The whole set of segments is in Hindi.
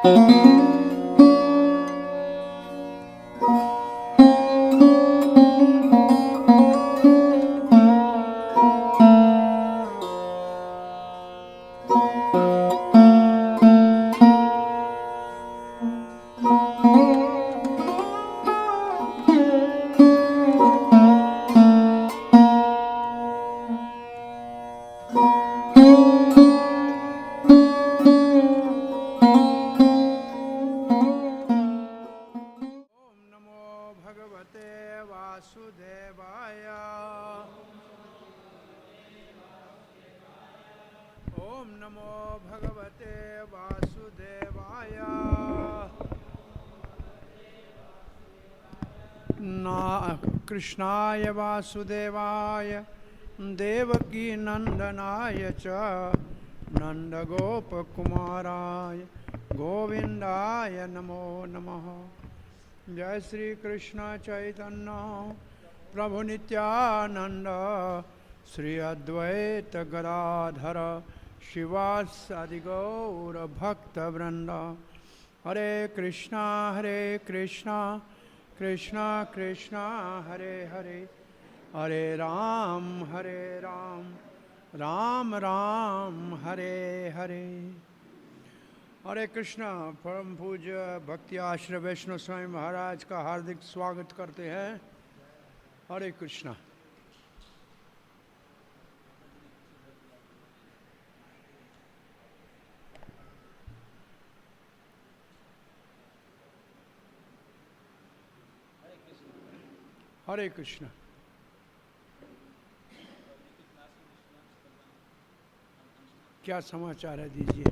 ओम नमो भगवते वासुदेवाय। कृष्णाय वासुदेवाय देवकी नंदनाय च नंदगोपकुमाराय गोविंदाय नमो नमः। जय श्री कृष्ण चैतन्य प्रभु नित्यानंद श्री अद्वैत गदाधर शिवासादि गौर भक्त वृंद। हरे कृष्णा कृष्णा कृष्णा हरे हरे, हरे राम राम राम हरे हरे। हरे कृष्णा। परम पूज्य भक्ति आश्रय वैष्णव स्वामी महाराज का हार्दिक स्वागत करते हैं। हरे कृष्णा। हरे कृष्णा। क्या समाचार है दीजिए।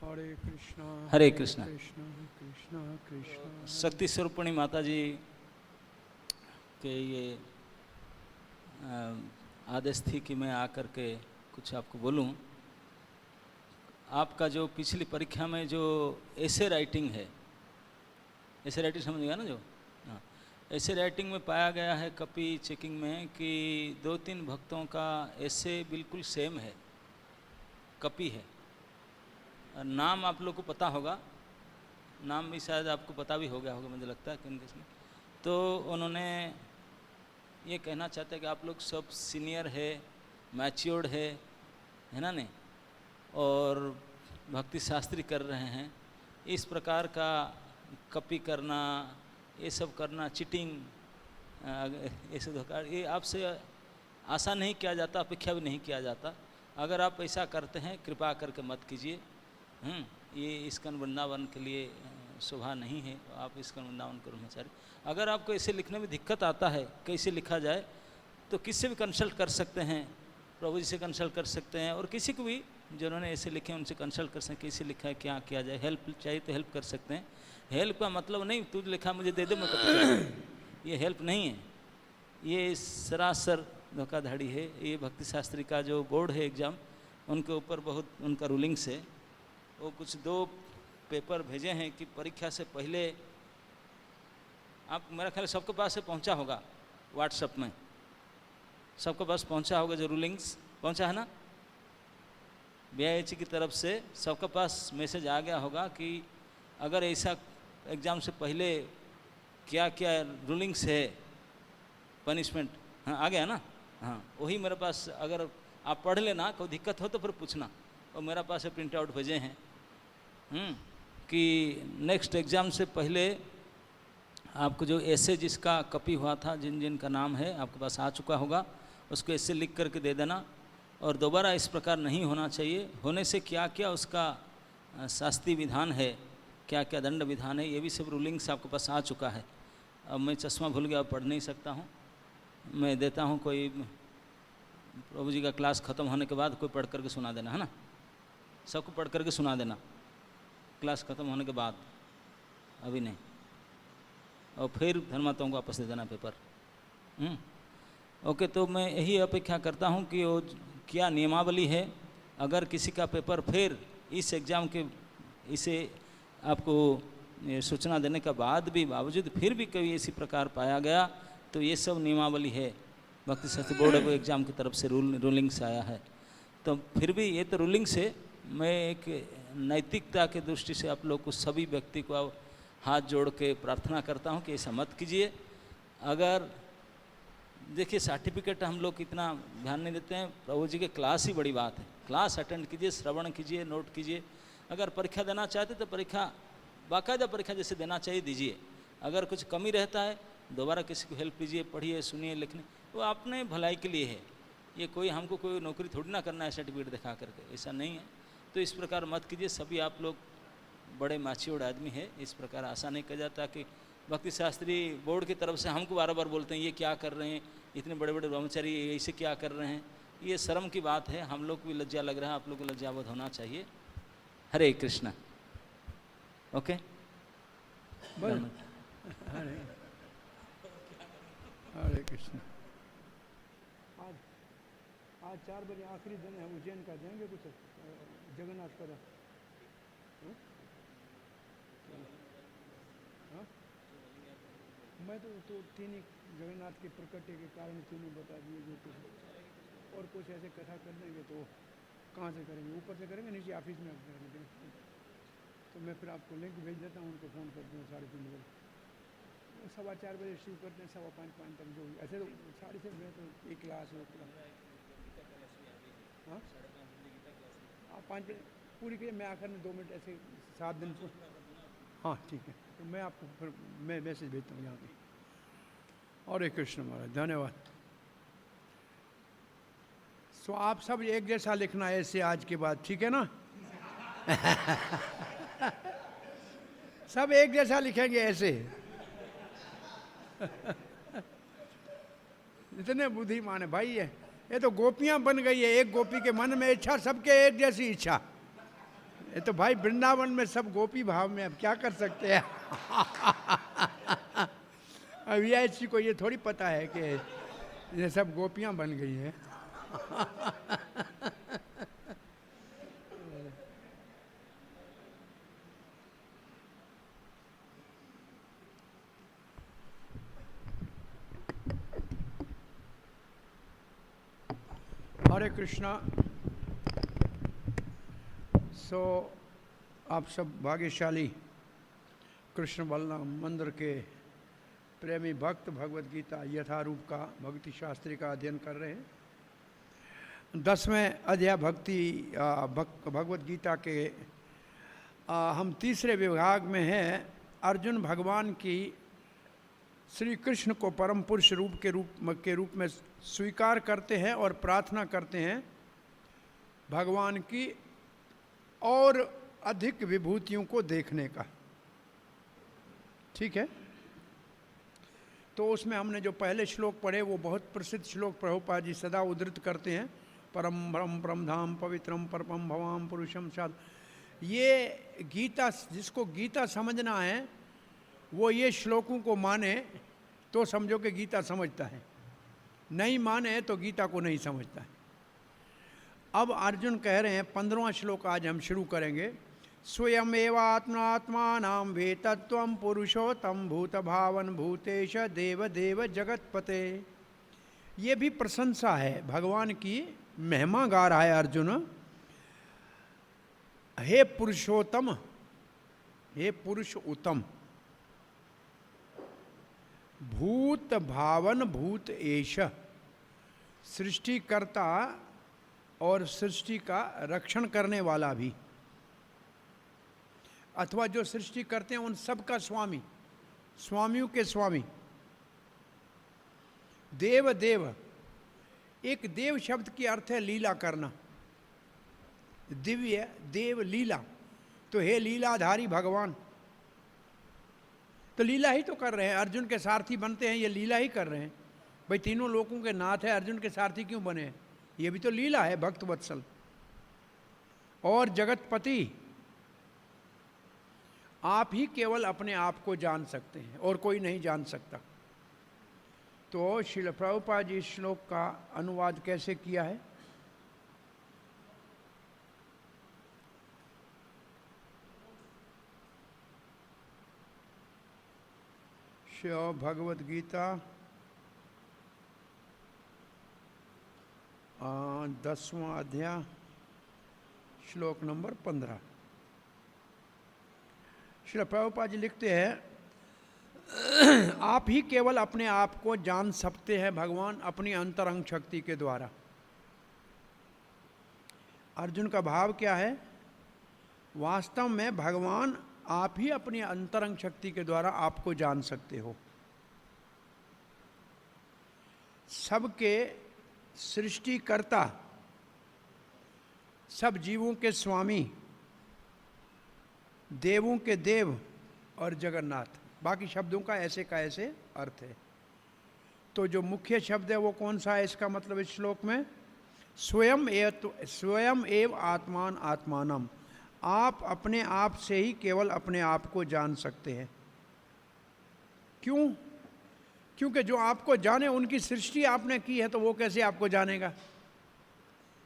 हरे कृष्णा कृष्णा कृष्णा कृष्णा। शक्ति स्वरूपिणी माता जी के ये आदेश थी कि मैं आकर के कुछ आपको बोलूं। आपका जो पिछली परीक्षा में जो ऐसे राइटिंग है, ऐसे राइटिंग समझिएगा ना, जो हाँ ऐसे राइटिंग में पाया गया है कॉपी चेकिंग में कि 2-3 भक्तों का ऐसे बिल्कुल सेम है, कॉपी है। नाम आप लोग को पता होगा, नाम भी शायद आपको पता भी हो गया होगा, मुझे लगता है कि इनके। तो उन्होंने ये कहना चाहते हैं कि आप लोग सब सीनियर है, मैच्योर्ड है ना नहीं, और भक्ति शास्त्री कर रहे हैं। इस प्रकार का कॉपी करना, ये सब करना, चीटिंग, ऐसे धोखा, ये आपसे आशा नहीं किया जाता, अपेक्षा भी नहीं किया जाता। अगर आप ऐसा करते हैं कृपा करके मत कीजिए। ये इस्कन वृंदावन के लिए शोभा नहीं है, आप इस्कन वृंदावन को ब्रह्मचारी। अगर आपको ऐसे लिखने में दिक्कत आता है कैसे लिखा जाए, तो किससे भी कंसल्ट कर सकते हैं, प्रभु जी से कंसल्ट कर सकते हैं, और किसी को भी जिन्होंने ऐसे लिखे हैं उनसे कंसल्ट कर सकते हैं कैसे लिखा है, क्या किया जाए। हेल्प चाहिए तो हेल्प कर सकते हैं। हेल्प का मतलब नहीं तू लिखा मुझे दे दे मैं कभी, ये हेल्प नहीं है, ये सरासर धोखाधड़ी है। ये भक्ति शास्त्री का जो बोर्ड है एग्ज़ाम, उनके ऊपर बहुत उनका रूलिंग्स है। वो कुछ 2 पेपर भेजे हैं कि परीक्षा से पहले आप, मेरा ख्याल सबके पास से पहुंचा होगा, व्हाट्सएप में सबके पास पहुंचा होगा, जो रूलिंग्स पहुंचा है ना BIH की तरफ से, सबके पास मैसेज आ गया होगा कि अगर ऐसा एग्ज़ाम से पहले क्या क्या रूलिंग्स है, पनिशमेंट, हाँ आ गया ना। हाँ वही मेरे पास, अगर आप पढ़ लेना, कोई दिक्कत हो तो फिर पूछना। और मेरा पास प्रिंट आउट भेजे हैं कि नेक्स्ट एग्ज़ाम से पहले आपको जो ऐसे जिसका कॉपी हुआ था, जिन जिन का नाम है आपके पास आ चुका होगा, उसको ऐसे लिख करके दे देना। और दोबारा इस प्रकार नहीं होना चाहिए। होने से क्या क्या उसका शास्त्रीय विधान है, क्या क्या दंड विधान है, ये भी सब रूलिंग्स आपके पास आ चुका है। अब मैं चश्मा भूल गया, पढ़ नहीं सकता हूँ। मैं देता हूँ, कोई प्रभु जी का क्लास ख़त्म होने के बाद कोई पढ़ करके सुना देना, है ना, सबको पढ़ करके सुना देना क्लास ख़त्म होने के बाद, अभी नहीं। और फिर धर्माताओं को वापस दे देना पेपर। ओके, तो मैं यही अपेक्षा करता हूँ कि वो क्या नियमावली है, अगर किसी का पेपर फिर इस एग्ज़ाम के इसे आपको सूचना देने के बाद भी बावजूद फिर भी कोई इसी प्रकार पाया गया, तो ये सब नियमावली है भक्ति शास्त्री बोर्ड को एग्ज़ाम की तरफ से रूलिंग से आया है। तो फिर भी ये तो रूलिंग से मैं एक नैतिकता के दृष्टि से आप लोग को सभी व्यक्ति को हाथ जोड़ के प्रार्थना करता हूँ कि ऐसा मत कीजिए। अगर देखिए सर्टिफिकेट हम लोग इतना ध्यान नहीं देते हैं, प्रभु जी के क्लास ही बड़ी बात है। क्लास अटेंड कीजिए, श्रवण कीजिए, नोट कीजिए। अगर परीक्षा देना चाहते तो परीक्षा बाकायदा परीक्षा जैसे देना चाहिए दीजिए। अगर कुछ कमी रहता है दोबारा किसी को हेल्प कीजिए, पढ़िए, सुनिए, लिखने, वो अपने भलाई के लिए है। ये कोई हमको कोई नौकरी थोड़ी ना करना है सर्टिफिकेट दिखा करके, ऐसा नहीं है। तो इस प्रकार मत कीजिए। सभी आप लोग बड़े मैच्योर्ड आदमी है, इस प्रकार आशा नहीं किया जाता कि भक्ति शास्त्री बोर्ड की तरफ से हमको बार बार बोलते हैं ये क्या कर रहे हैं, इतने बड़े बड़े ब्रह्मचारी ऐसे क्या कर रहे हैं। ये शर्म की बात है, हम लोग को भी लज्जा लग रहा है, आप लोग को लज्जावत होना चाहिए। हरे कृष्णा। ओके बोल हरे हरे कृष्ण। आज 4 बजे आखिरी दिन है, उज्जैन का देंगे कुछ जगन्नाथ का। हाँ? मैं तो तीन ही जगन्नाथ के प्रकटे के कारण तीनों बता दिए जो कुछ, और कुछ ऐसे कथा कर देंगे तो कहाँ से करेंगे, ऊपर से करेंगे नीचे ऑफिस में करेंगे। तो मैं फिर आपको लिंक भेज देता हूँ, उनको फ़ोन कर दूँगा 3:30 बजे। 4:15 बजे शुरू करते हैं, 5:15 तक जो ऐसे तो 6:30 में तो एक क्लास हो क्लास। हाँ 5 बजे पूरी करिए, मैं आखिर में 2 मिनट ऐसे 7 दिन को। हाँ ठीक है, तो मैं आपको फिर मैं मैसेज भेजता हूँ यहाँ पे। हरे कृष्ण महाराज, धन्यवाद। सो आप सब एक जैसा लिखना है ऐसे आज के बाद, ठीक है ना? सब एक जैसा लिखेंगे ऐसे। इतने बुद्धिमान है भाई। ये तो गोपियां बन गई है, एक गोपी के मन में इच्छा, सबके एक जैसी इच्छा। ये तो भाई वृंदावन में सब गोपी भाव में, अब क्या कर सकते हैं। अब ऐसी को ये थोड़ी पता है कि ये सब गोपियां बन गई हैं। हरे कृष्णा। सो आप सब भाग्यशाली कृष्ण बलराम मंदिर के प्रेमी भक्त भगवत गीता यथारूप का भक्ति शास्त्री का अध्ययन कर रहे हैं। 10वें अध्याय भगवत गीता के हम तीसरे विभाग में हैं। अर्जुन भगवान की श्री कृष्ण को परम पुरुष के रूप में स्वीकार करते हैं और प्रार्थना करते हैं भगवान की और अधिक विभूतियों को देखने का। ठीक है, तो उसमें हमने जो पहले श्लोक पढ़े वो बहुत प्रसिद्ध श्लोक प्रभुपाद जी सदा उद्धृत करते हैं। परम ब्रह्म धाम पवित्रम परमम भवाम पुरुषम साध। ये गीता, जिसको गीता समझना है वो ये श्लोकों को माने तो समझो कि गीता समझता है, नहीं माने तो गीता को नहीं समझता है। अब अर्जुन कह रहे हैं 15वां श्लोक आज हम शुरू करेंगे। स्वयं एवात्मात्मानां वेतत्वं पुरुषोत्तम भूत भावन भूतेश देव देव जगतपते। ये भी प्रशंसा है, भगवान की महिमा गा रहा है अर्जुन। हे पुरुषोत्तम, हे पुरुष उत्तम, भूत भावन भूत एष, सृष्टिकर्ता और सृष्टि का रक्षण करने वाला भी, अथवा जो सृष्टि करते हैं उन सब का स्वामी, स्वामियों के स्वामी। देव देव, एक देव शब्द की अर्थ है लीला करना, दिव्य देव लीला। तो हे लीलाधारी भगवान, तो लीला ही तो कर रहे हैं। अर्जुन के सारथी बनते हैं, ये लीला ही कर रहे हैं। भाई तीनों लोगों के नाथ है, अर्जुन के सारथी क्यों बने हैं? ये भी तो लीला है, भक्त वत्सल। और जगतपति, आप ही केवल अपने आप को जान सकते हैं और कोई नहीं जान सकता। तो श्रील प्रभुपाद जी इस श्लोक का अनुवाद कैसे किया है? श्री भगवद गीता 10वां अध्याय श्लोक नंबर 15। श्री प्रभुपाद जी लिखते हैं, आप ही केवल अपने आप को जान सकते हैं भगवान अपनी अंतरंग शक्ति के द्वारा। अर्जुन का भाव क्या है? वास्तव में भगवान आप ही अपनी अंतरंग शक्ति के द्वारा आपको जान सकते हो। सबके सृष्टिकर्ता, सब जीवों के स्वामी, देवों के देव और जगन्नाथ। बाकी शब्दों का ऐसे अर्थ है। तो जो मुख्य शब्द है वो कौन सा है इसका मतलब इस श्लोक में? स्वयं एव आत्मान आत्मानम। आप अपने आप से ही केवल अपने आप को जान सकते हैं। क्यों? क्योंकि जो आपको जाने, उनकी सृष्टि आपने की है, तो वो कैसे आपको जानेगा?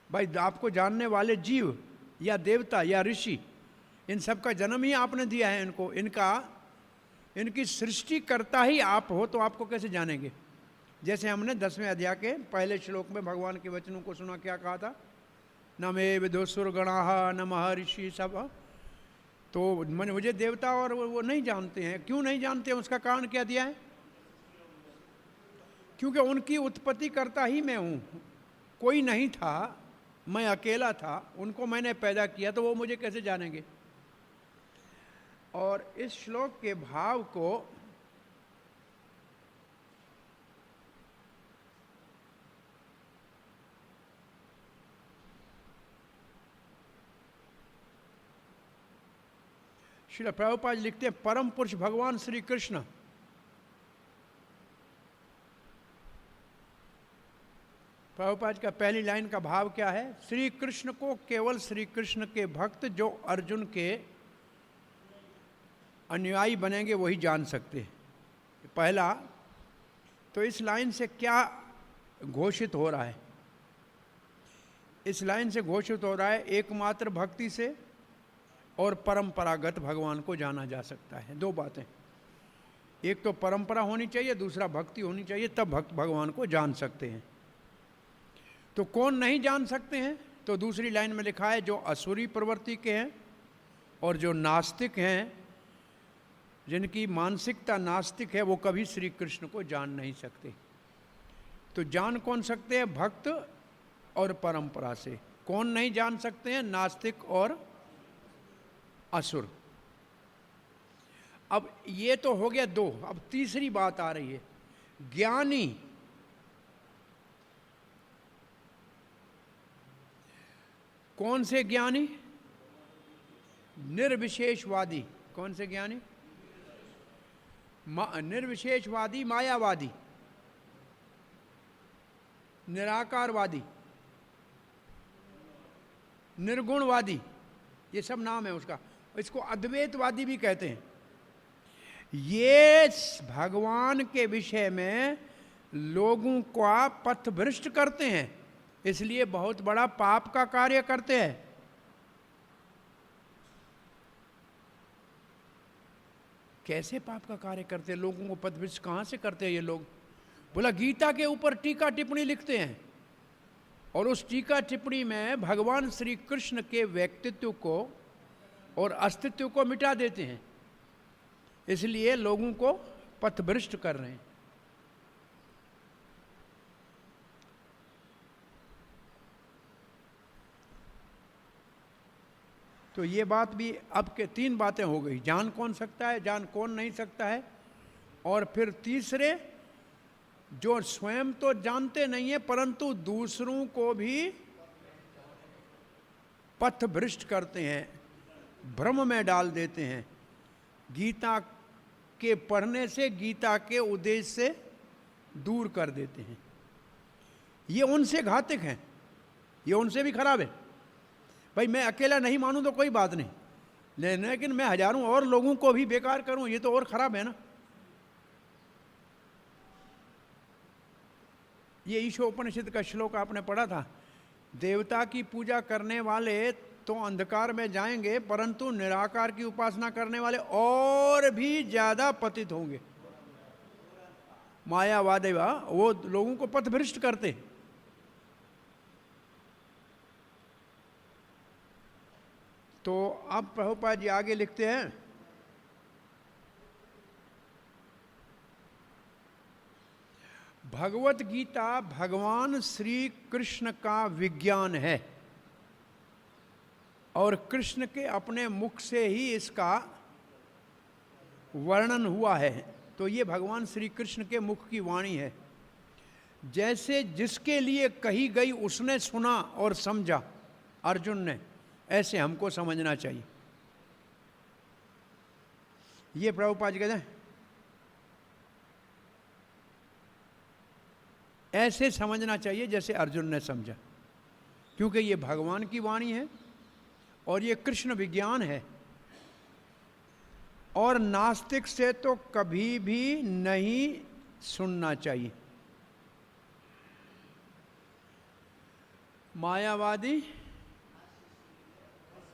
भाई, आपको जानने वाले जीव या देवता या ऋषि, इन सब का जन्म ही आपने दिया है इनको। इनकी सृष्टि करता ही आप हो, तो आपको कैसे जानेंगे? जैसे हमने 10वें अध्याय के पहले श्लोक में भगवान के वचनों को सुना, क्या कहा था? न मे विदुषुर गणाः न महर्षि सब। तो मुझे देवता और वो नहीं जानते हैं। क्यों नहीं जानते हैं? उसका कारण क्या दिया है? क्योंकि उनकी उत्पत्ति करता ही मैं हूँ। कोई नहीं था, मैं अकेला था, उनको मैंने पैदा किया, तो वो मुझे कैसे जानेंगे? और इस श्लोक के भाव को श्री प्रभुपाद लिखते हैं, परम पुरुष भगवान श्री कृष्ण प्रभुपाद का पहली लाइन का भाव क्या है? श्री कृष्ण को केवल श्री कृष्ण के भक्त जो अर्जुन के अनुयायी बनेंगे वही जान सकते हैं। पहला तो इस लाइन से क्या घोषित हो रहा है? इस लाइन से घोषित हो रहा है एकमात्र भक्ति से और परंपरागत भगवान को जाना जा सकता है। दो बातें, एक तो परंपरा होनी चाहिए, दूसरा भक्ति होनी चाहिए, तब भक्त भगवान को जान सकते हैं। तो कौन नहीं जान सकते हैं? तो दूसरी लाइन में लिखा है, जो असुरी प्रवृत्ति के हैं और जो नास्तिक हैं, जिनकी मानसिकता नास्तिक है, वो कभी श्री कृष्ण को जान नहीं सकते। तो जान कौन सकते हैं? भक्त और परंपरा से। कौन नहीं जान सकते हैं? नास्तिक और असुर। अब ये तो हो गया दो। अब तीसरी बात आ रही है, ज्ञानी। कौन से ज्ञानी? निर्विशेषवादी। कौन से ज्ञानी? निर्विशेषवादी, मायावादी, निराकारवादी, निर्गुणवादी, ये सब नाम है उसका। इसको अद्वैतवादी भी कहते हैं। ये भगवान के विषय में लोगों का पथभ्रष्ट करते हैं, इसलिए बहुत बड़ा पाप का कार्य करते हैं। कैसे पाप का कार्य करते हैं? लोगों को पथभ्रष्ट कहाँ से करते हैं ये लोग? बोला, गीता के ऊपर टीका टिप्पणी लिखते हैं और उस टीका टिप्पणी में भगवान श्री कृष्ण के व्यक्तित्व को और अस्तित्व को मिटा देते हैं, इसलिए लोगों को पथभ्रष्ट कर रहे हैं। तो ये बात भी अब के तीन बातें हो गई। जान कौन सकता है, जान कौन नहीं सकता है, और फिर तीसरे जो स्वयं तो जानते नहीं है परंतु दूसरों को भी पथभ्रष्ट करते हैं, भ्रम में डाल देते हैं। गीता के पढ़ने से, गीता के उद्देश्य से दूर कर देते हैं। ये उनसे घातक हैं, ये उनसे भी खराब है। भाई, मैं अकेला नहीं मानूं तो कोई बात नहीं, लेकिन मैं हजारों और लोगों को भी बेकार करूं, ये तो और खराब है ना। ये ईशोपनिषद का श्लोक आपने पढ़ा था, देवता की पूजा करने वाले तो अंधकार में जाएंगे, परंतु निराकार की उपासना करने वाले और भी ज्यादा पतित होंगे। मायावादी वो लोगों को पथभ्रष्ट करते। अब प्रभुपाद जी आगे लिखते हैं, भगवत गीता भगवान श्री कृष्ण का विज्ञान है और कृष्ण के अपने मुख से ही इसका वर्णन हुआ है। तो ये भगवान श्री कृष्ण के मुख की वाणी है। जैसे जिसके लिए कही गई उसने सुना और समझा, अर्जुन ने, ऐसे हमको समझना चाहिए। ये प्रभुपाद जी कहते हैं ऐसे समझना चाहिए जैसे अर्जुन ने समझा, क्योंकि ये भगवान की वाणी है और ये कृष्ण विज्ञान है। और नास्तिक से तो कभी भी नहीं सुनना चाहिए। मायावादी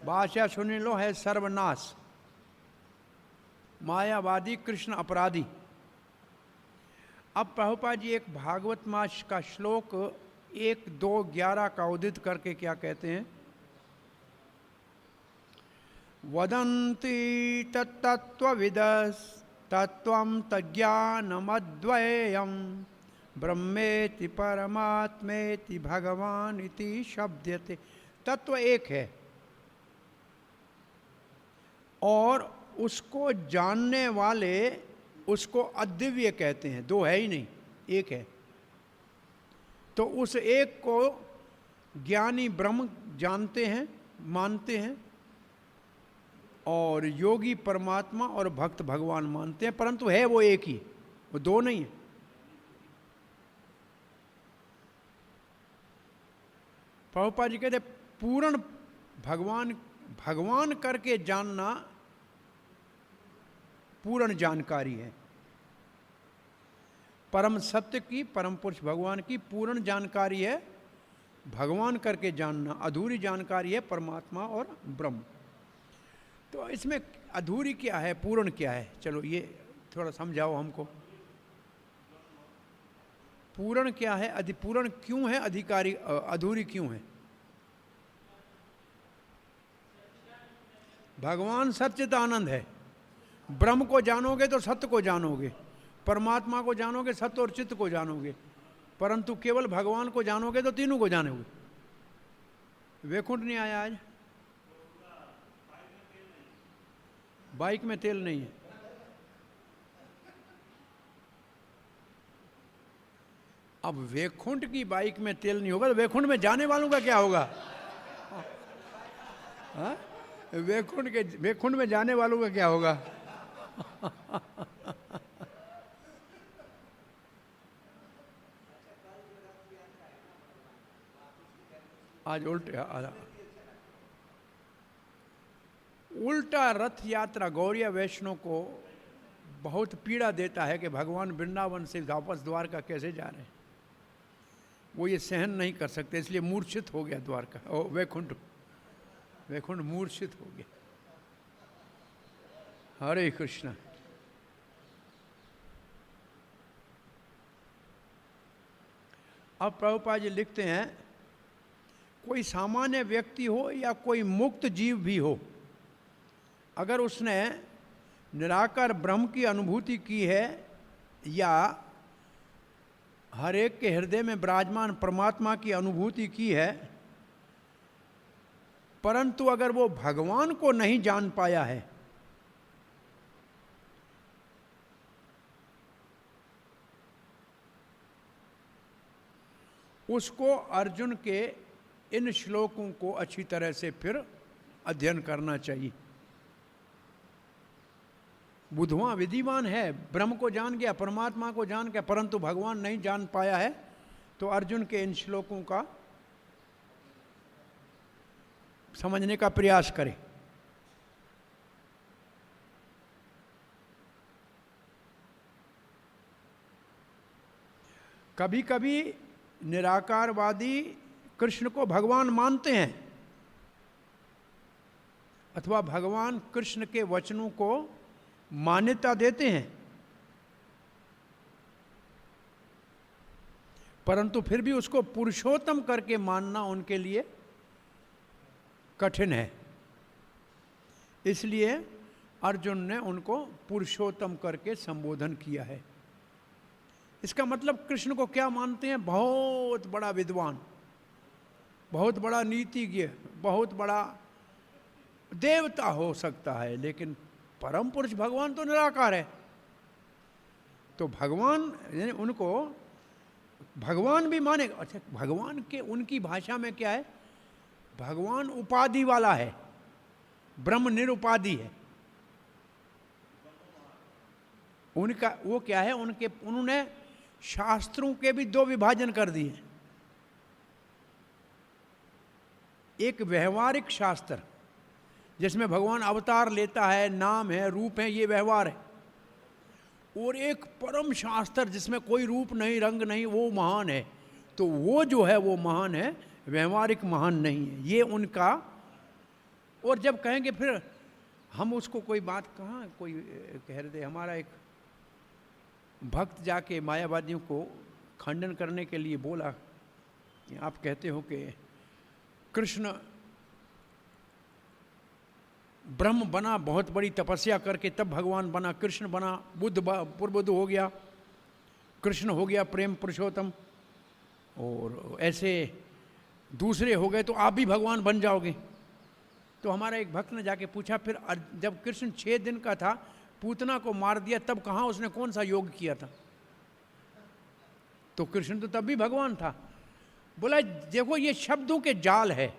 भाषा सुन लो है सर्वनाश, मायावादी कृष्ण अपराधी। अब प्रभुपाद जी एक भागवत मास का श्लोक 1-2-11 का उदित करके क्या कहते हैं, वदन्ति तत्तत्त्वविदस् तत्त्वं तज्ज्ञानमद्वयम् ब्रह्मेति परमात्मेति भगवान इति शब्दते। तत्व एक है और उसको जानने वाले उसको अद्वितीय कहते हैं। दो है ही नहीं, एक है। तो उस एक को ज्ञानी ब्रह्म जानते हैं, मानते हैं, और योगी परमात्मा और भक्त भगवान मानते हैं, परंतु है वो एक ही, वो दो नहीं है। प्रभुपाद जी कहते पूर्ण भगवान करके जानना पूर्ण जानकारी है। परम सत्य की, परम पुरुष भगवान की पूर्ण जानकारी है भगवान करके जानना, अधूरी जानकारी है परमात्मा और ब्रह्म। तो इसमें अधूरी क्या है, पूर्ण क्या है, चलो ये थोड़ा समझाओ हमको। पूर्ण क्या है, पूर्ण क्यों है, अधिकारी अधूरी क्यों है? भगवान सच्चिदानंद है। ब्रह्म को जानोगे तो सत्य को जानोगे, परमात्मा को जानोगे सत्य और चित्त को जानोगे, परंतु केवल भगवान को जानोगे तो तीनों को जानोगे। वैकुंठ नहीं आया आज, बाइक में तेल नहीं है। अब वैकुंठ की बाइक में तेल नहीं होगा तो वैकुंठ में जाने वालों का क्या होगा? वैकुंठ में जाने वालों का क्या होगा? आज उल्टा रथ यात्रा गौरिया वैष्णव को बहुत पीड़ा देता है कि भगवान वृंदावन से वापस द्वारका कैसे जा रहे हैं। वो ये सहन नहीं कर सकते, इसलिए मूर्छित हो गया द्वारका, वैकुंठ मूर्छित हो गया। हरे कृष्ण। अब प्रभुपाद जी लिखते हैं, कोई सामान्य व्यक्ति हो या कोई मुक्त जीव भी हो, अगर उसने निराकार ब्रह्म की अनुभूति की है या हर एक के हृदय में विराजमान परमात्मा की अनुभूति की है, परंतु अगर वो भगवान को नहीं जान पाया है, उसको अर्जुन के इन श्लोकों को अच्छी तरह से फिर अध्ययन करना चाहिए। बुद्धवा विद्वान है, ब्रह्म को जान गया, परमात्मा को जान गया, परंतु भगवान नहीं जान पाया है, तो अर्जुन के इन श्लोकों का समझने का प्रयास करे। कभी कभी निराकारवादी कृष्ण को भगवान मानते हैं अथवा भगवान कृष्ण के वचनों को मान्यता देते हैं, परंतु फिर भी उसको पुरुषोत्तम करके मानना उनके लिए कठिन है। इसलिए अर्जुन ने उनको पुरुषोत्तम करके संबोधन किया है। इसका मतलब कृष्ण को क्या मानते हैं? बहुत बड़ा विद्वान, बहुत बड़ा नीतिज्ञ, बहुत बड़ा देवता हो सकता है, लेकिन परम पुरुष भगवान तो निराकार है। तो भगवान यानी उनको भगवान भी माने। अच्छा, भगवान के उनकी भाषा में क्या है? भगवान उपाधि वाला है, ब्रह्म निरुपाधि है। उनका वो क्या है? उन्होंने शास्त्रों के भी दो विभाजन कर दिए। एक व्यवहारिक शास्त्र जिसमें भगवान अवतार लेता है, नाम है, रूप है, ये व्यवहार है। और एक परम शास्त्र जिसमें कोई रूप नहीं, रंग नहीं, वो महान है। तो वो जो है वो महान है, व्यवहारिक महान नहीं है, ये उनका। और जब कहेंगे फिर हम उसको कोई बात कहाँ, कोई कह रहे थे, हमारा एक भक्त जाके मायावादियों को खंडन करने के लिए बोला, आप कहते हो कि कृष्ण ब्रह्म बना, बहुत बड़ी तपस्या करके तब भगवान बना, कृष्ण बना, बुद्ध हो गया, कृष्ण हो गया प्रेम पुरुषोत्तम, और ऐसे दूसरे हो गए तो आप भी भगवान बन जाओगे। तो हमारा एक भक्त ने जाके पूछा, फिर जब कृष्ण 6 दिन का था, पूतना को मार दिया, तब कहाँ उसने कौन सा योग किया था? तो कृष्ण तो तब भी भगवान था। बोला देखो ये शब्दों के जाल है,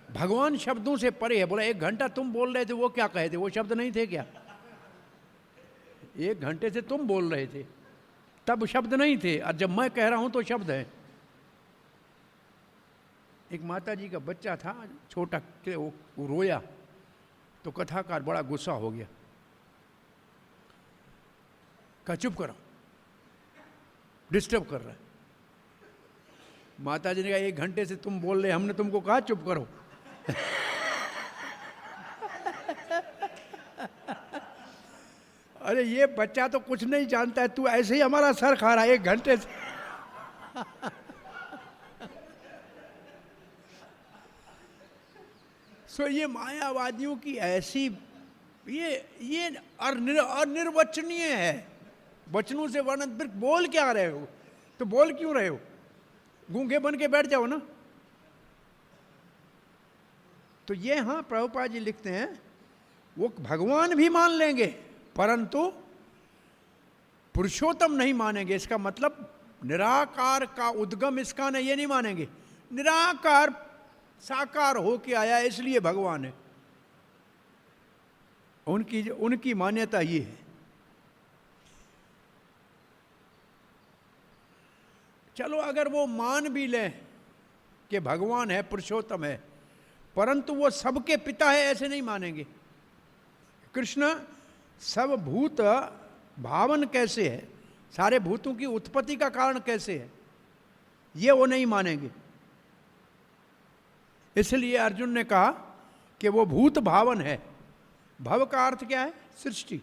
भगवान शब्दों से परे है। बोला 1 घंटा तुम बोल रहे थे, वो क्या कहे थे? वो शब्द नहीं थे क्या? 1 घंटे से तुम बोल रहे थे, तब शब्द नहीं थे, और जब मैं कह रहा हूं तो शब्द है। एक माता जी का बच्चा था छोटा, वो रोया तो कथाकार बड़ा गुस्सा हो गया, कहा चुप करो, डिस्टर्ब कर रहा है। माता जी ने कहा 1 घंटे से तुम बोल रहे, हमने तुमको कहा चुप करो। अरे ये बच्चा तो कुछ नहीं जानता है, तू ऐसे ही हमारा सर खा रहा है 1 घंटे से। सो ये मायावादियों की ऐसी ये अनिर्वचनीय है, वचनों से वर्णन। फिर बोल क्या रहे हो? तो बोल क्यों रहे हो? गूंगे बन के बैठ जाओ ना। तो ये हाँ प्रभुपाद जी लिखते हैं, वो भगवान भी मान लेंगे परंतु पुरुषोत्तम नहीं मानेंगे। इसका मतलब निराकार का उद्गम इसका नहीं, ये नहीं मानेंगे। निराकार साकार होके आया इसलिए भगवान है, उनकी मान्यता ये है। चलो अगर वो मान भी लें कि भगवान है, पुरुषोत्तम है, परंतु वो सबके पिता है ऐसे नहीं मानेंगे। कृष्ण सब भूत भावन कैसे है, सारे भूतों की उत्पत्ति का कारण कैसे है, ये वो नहीं मानेंगे। इसलिए अर्जुन ने कहा कि वो भूत भावन है। भव का अर्थ क्या है? सृष्टि,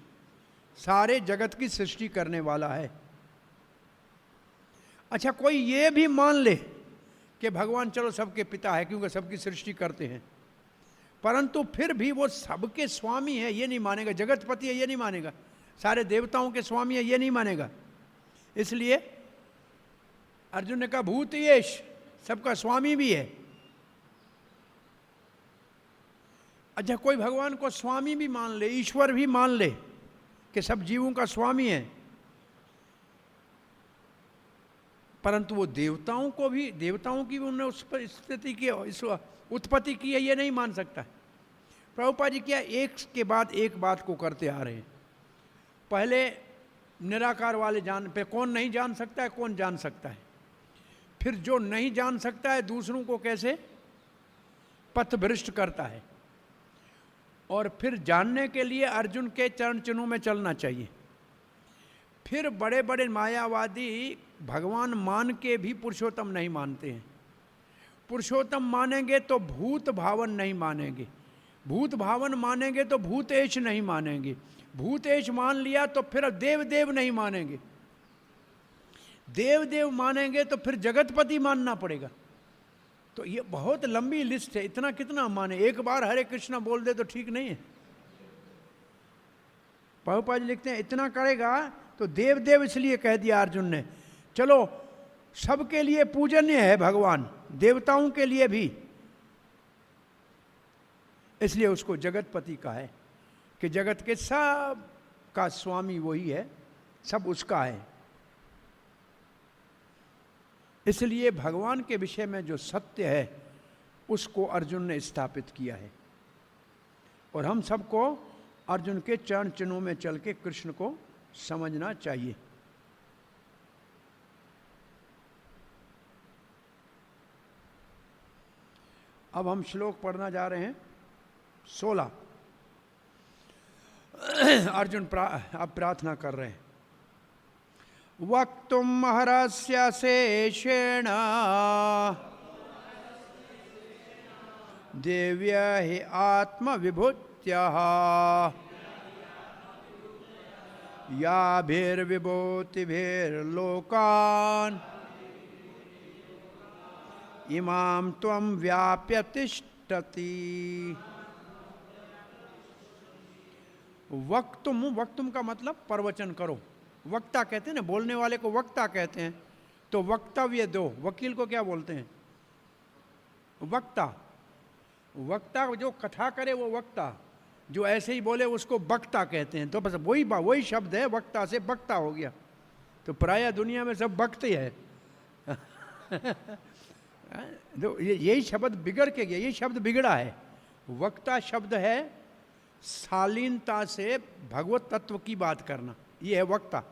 सारे जगत की सृष्टि करने वाला है। अच्छा, कोई ये भी मान ले कि भगवान चलो सबके पिता है क्योंकि सबकी सृष्टि करते हैं, परंतु फिर भी वो सबके स्वामी है ये नहीं मानेगा, जगतपति है ये नहीं मानेगा, सारे देवताओं के स्वामी है ये नहीं मानेगा। इसलिए अर्जुन ने कहा भूत येष, सबका स्वामी भी है। अच्छा, कोई भगवान को स्वामी भी मान ले, ईश्वर भी मान ले कि सब जीवों का स्वामी है, परंतु वो देवताओं को भी, देवताओं की भी उन्होंने उस पर स्थिति की, इस उत्पत्ति की है ये नहीं मान सकता। प्रभुपाद जी क्या एक के बाद एक बात को करते आ रहे हैं। पहले निराकार वाले जान पे कौन नहीं जान सकता है, कौन जान सकता है। फिर जो नहीं जान सकता है दूसरों को कैसे पथभ्रष्ट करता है। और फिर जानने के लिए अर्जुन के चरण चिन्हों में चलना चाहिए। फिर बड़े बड़े मायावादी भगवान मान के भी पुरुषोत्तम नहीं मानते हैं। पुरुषोत्तम मानेंगे तो भूत भावन नहीं मानेंगे, भूत भावन मानेंगे तो भूतेश नहीं मानेंगे, भूतेश मान लिया तो फिर देव देव नहीं मानेंगे, देव देव मानेंगे तो फिर जगतपति मानना पड़ेगा। तो ये बहुत लंबी लिस्ट है, इतना कितना माने, एक बार हरे कृष्णा बोल दे तो ठीक नहीं है। प्रभुपाद जी लिखते हैं इतना करेगा तो देव देव इसलिए कह दिया अर्जुन ने। चलो सबके लिए पूजनीय है भगवान, देवताओं के लिए भी, इसलिए उसको जगतपति का है कि जगत के सब का स्वामी वही है, सब उसका है। इसलिए भगवान के विषय में जो सत्य है उसको अर्जुन ने स्थापित किया है, और हम सबको अर्जुन के चरण चिन्हों में चल के कृष्ण को समझना चाहिए। अब हम श्लोक पढ़ना जा रहे हैं 16। अर्जुन अब प्रार्थना कर रहे हैं। वक्तुम हरस्य शेषेण दिव्य हि आत्मविभूत्यः याभिर्विभूतिभिर्लोकान् इमां त्वं व्याप्य तिष्ठति। वक्तुम का मतलब प्रवचन करो। वक्ता कहते हैं ना, बोलने वाले को वक्ता कहते हैं। तो वक्तव्य दो, वकील को क्या बोलते हैं? वक्ता। वक्ता जो कथा करे वो वक्ता, जो ऐसे ही बोले उसको वक्ता कहते हैं। तो बस वही शब्द है, वक्ता से वक्ता हो गया। तो प्रायः दुनिया में सब वक्त ही है। तो यही शब्द बिगड़ के गया, यही शब्द बिगड़ा है। वक्ता शब्द है शालीनता से भगवत तत्व की बात करना, ये है वक्ता।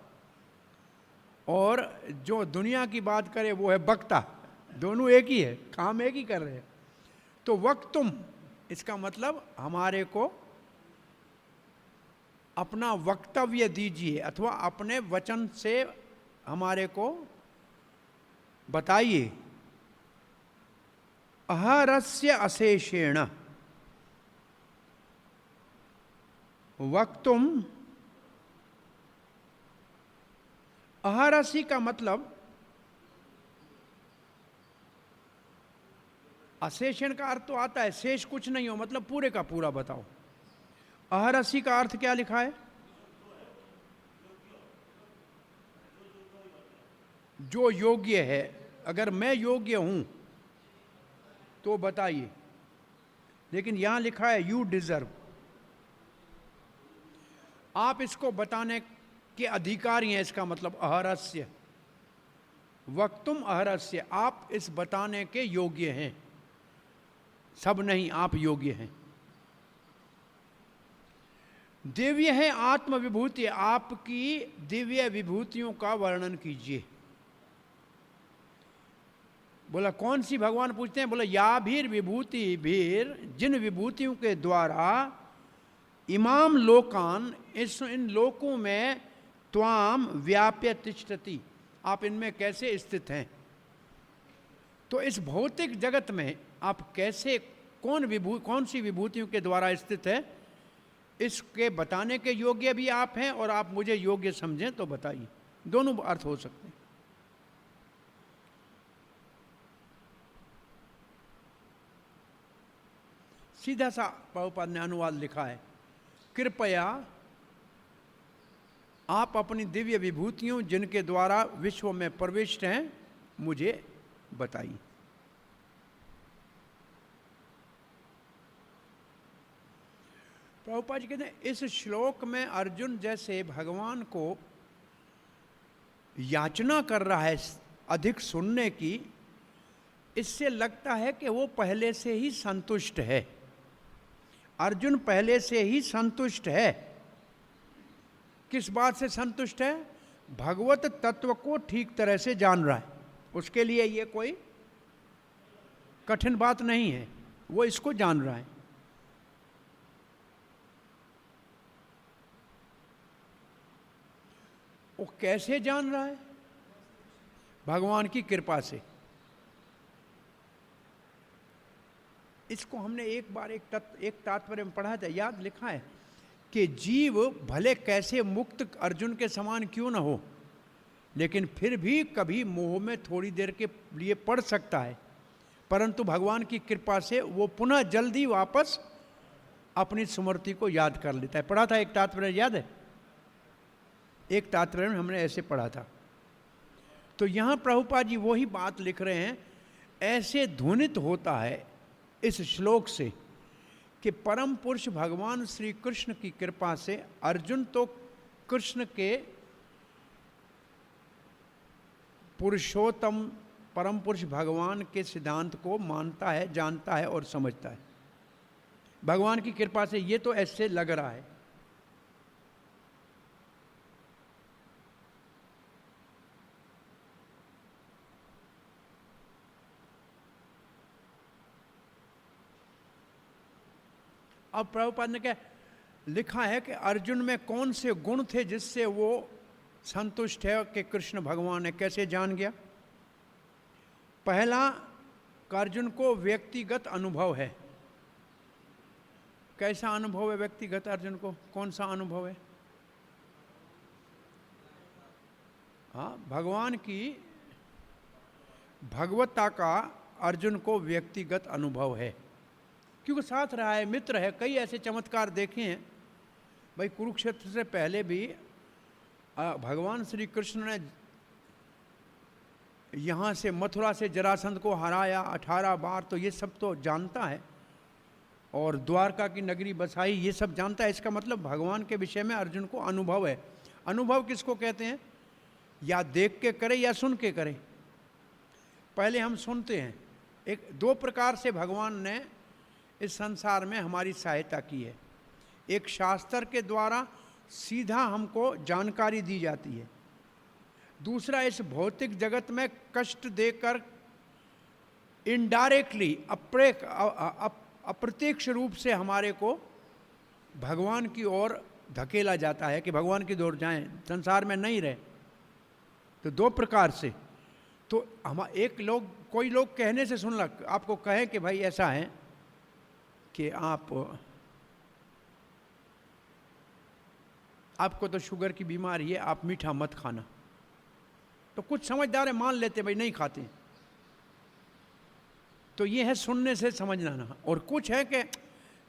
और जो दुनिया की बात करे वो है वक्ता। दोनों एक ही है, काम एक ही कर रहे हैं। तो वक्तुम इसका मतलब हमारे को अपना वक्तव्य दीजिए, अथवा अपने वचन से हमारे को बताइए। अहरस्य अशेषेण वक्तुम। अहरसी का मतलब, अशेषण का अर्थ तो आता है शेष कुछ नहीं हो, मतलब पूरे का पूरा बताओ। अहरसी का अर्थ क्या लिखा है? जो योग्य है। अगर मैं योग्य हूं तो बताइए, लेकिन यहां लिखा है यू डिजर्व। आप इसको बताने के अधिकारी हैं, इसका मतलब अहरस्य। वक्तुम अहरस्य, आप इस बताने के योग्य हैं। सब नहीं, आप योग्य हैं। दिव्य है आत्मविभूति, आपकी दिव्य विभूतियों का वर्णन कीजिए। बोला कौन सी? भगवान पूछते हैं। बोला या भीर विभूति भीर, जिन विभूतियों के द्वारा इमाम लोकान, इन लोकों में त्वाम व्याप्य तिष्ठति, आप इनमें कैसे स्थित हैं। तो इस भौतिक जगत में आप कैसे, कौन सी विभूतियों के द्वारा स्थित है, इसके बताने के योग्य भी आप हैं, और आप मुझे योग्य समझें तो बताइए। दोनों अर्थ हो सकते हैं। सीधा सा प्रभुपाद ने अनुवाद लिखा है, कृपया आप अपनी दिव्य विभूतियों जिनके द्वारा विश्व में प्रविष्ट हैं मुझे बताइए। प्रभुपाद जी कहते हैं इस श्लोक में अर्जुन जैसे भगवान को याचना कर रहा है अधिक सुनने की, इससे लगता है कि वो पहले से ही संतुष्ट है। अर्जुन पहले से ही संतुष्ट है। किस बात से संतुष्ट है? भगवत तत्व को ठीक तरह से जान रहा है। उसके लिए ये कोई कठिन बात नहीं है, वो इसको जान रहा है। वो कैसे जान रहा है? भगवान की कृपा से। इसको हमने एक बार एक तात्पर्य में पढ़ा था, याद लिखा है कि जीव भले कैसे मुक्त अर्जुन के समान क्यों न हो, लेकिन फिर भी कभी मोह में थोड़ी देर के लिए पड़ सकता है। परंतु भगवान की कृपा से वो पुनः जल्दी वापस अपनी स्मृति को याद कर लेता है। पढ़ा था एक तात्पर्य, याद है? एक तात्पर्य में हमने ऐसे पढ़ा था। तो यहाँ प्रभुपाद जी वही बात लिख रहे हैं, ऐसे ध्वनित होता है इस श्लोक से कि परम पुरुष भगवान श्री कृष्ण की कृपा से अर्जुन तो कृष्ण के पुरुषोत्तम परम पुरुष भगवान के सिद्धांत को मानता है, जानता है और समझता है। भगवान की कृपा से ये तो ऐसे लग रहा है। अब प्रभुपाद ने क्या लिखा है कि अर्जुन में कौन से गुण थे जिससे वो संतुष्ट है कि कृष्ण भगवान है, कैसे जान गया? पहला, अर्जुन को व्यक्तिगत अनुभव है। कैसा अनुभव है व्यक्तिगत अर्जुन को? कौन सा अनुभव है? हाँ, भगवान की भगवत्ता का अर्जुन को व्यक्तिगत अनुभव है, क्योंकि साथ रहा है, मित्र है। कई ऐसे चमत्कार देखे हैं भाई। कुरुक्षेत्र से पहले भी भगवान श्री कृष्ण ने यहाँ से मथुरा से जरासंध को हराया 18 बार, तो ये सब तो जानता है। और द्वारका की नगरी बसाई, ये सब जानता है। इसका मतलब भगवान के विषय में अर्जुन को अनुभव है। अनुभव किसको कहते हैं? या देख के करे या सुन के करे। पहले हम सुनते हैं। एक दो प्रकार से भगवान ने इस संसार में हमारी सहायता की है। एक शास्त्र के द्वारा सीधा हमको जानकारी दी जाती है, दूसरा इस भौतिक जगत में कष्ट देकर इनडायरेक्टली अप्रत्यक्ष रूप से हमारे को भगवान की ओर धकेला जाता है कि भगवान की ओर जाएं, संसार में नहीं रहे। तो दो प्रकार से। तो हम एक लोग, कोई लोग कहने से सुन लग, आपको कहें कि भाई ऐसा है कि आपको तो शुगर की बीमारी है, आप मीठा मत खाना। तो कुछ समझदार है, मान लेते भाई नहीं खाते। तो ये है सुनने से समझना ना। और कुछ है कि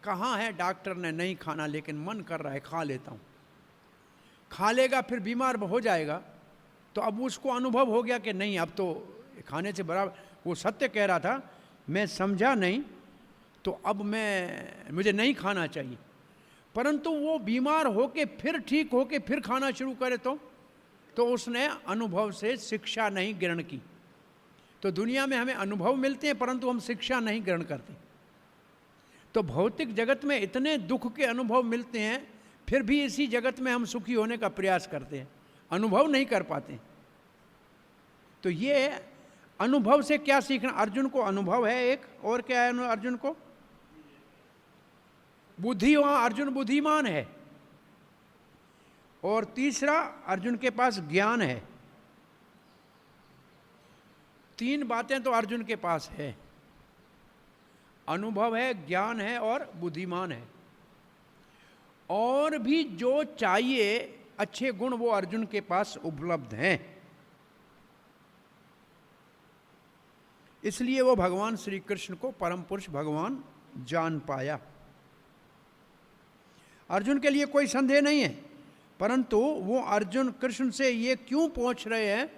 कहाँ है डॉक्टर ने नहीं खाना, लेकिन मन कर रहा है खा लेता हूँ। खा लेगा फिर बीमार हो जाएगा, तो अब उसको अनुभव हो गया कि नहीं, अब तो खाने से बराबर। वो सत्य कह रहा था, मैं समझा नहीं तो अब मुझे नहीं खाना चाहिए। परंतु वो बीमार होके फिर ठीक होके फिर खाना शुरू करे तो उसने अनुभव से शिक्षा नहीं ग्रहण की। तो दुनिया में हमें अनुभव मिलते हैं परंतु हम शिक्षा नहीं ग्रहण करते। तो भौतिक जगत में इतने दुख के अनुभव मिलते हैं, फिर भी इसी जगत में हम सुखी होने का प्रयास करते हैं, अनुभव नहीं कर पाते। तो ये अनुभव से क्या सीखना? अर्जुन को अनुभव है एक, और क्या है अर्जुन को? बुद्धिमान। अर्जुन बुद्धिमान है। और तीसरा, अर्जुन के पास ज्ञान है। तीन बातें तो अर्जुन के पास है, अनुभव है, ज्ञान है और बुद्धिमान है। और भी जो चाहिए अच्छे गुण वो अर्जुन के पास उपलब्ध हैं। इसलिए वो भगवान श्री कृष्ण को परम पुरुष भगवान जान पाया। अर्जुन के लिए कोई संदेह नहीं है, परंतु वो अर्जुन कृष्ण से ये क्यों पूछ रहे हैं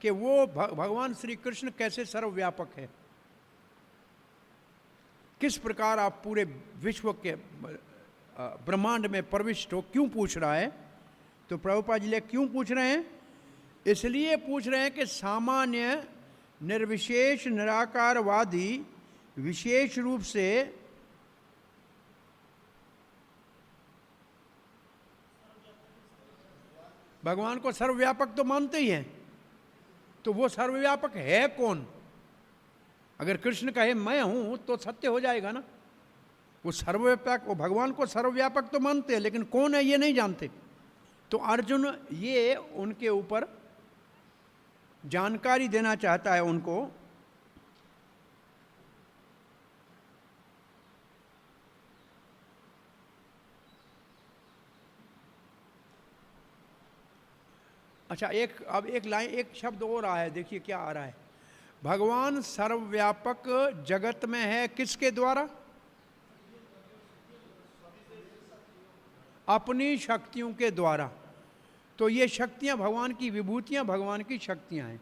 कि वो भगवान श्री कृष्ण कैसे सर्वव्यापक है, किस प्रकार आप पूरे विश्व के ब्रह्मांड में प्रविष्ट हो, क्यों पूछ रहा है? तो प्रभुपाद जी क्यों पूछ रहे हैं? इसलिए पूछ रहे हैं कि सामान्य निर्विशेष निराकारवादी विशेष रूप से भगवान को सर्वव्यापक तो मानते ही हैं, तो वो सर्वव्यापक है कौन? अगर कृष्ण कहे मैं हूं तो सत्य हो जाएगा ना। वो सर्वव्यापक, वो भगवान को सर्वव्यापक तो मानते हैं, लेकिन कौन है ये नहीं जानते। तो अर्जुन ये उनके ऊपर जानकारी देना चाहता है उनको। अच्छा, अब एक लाइन, एक शब्द और आया है, देखिए क्या आ रहा है। भगवान सर्वव्यापक जगत में है किसके द्वारा? अपनी शक्तियों के द्वारा। तो ये शक्तियां भगवान की, विभूतियां भगवान की शक्तियां हैं।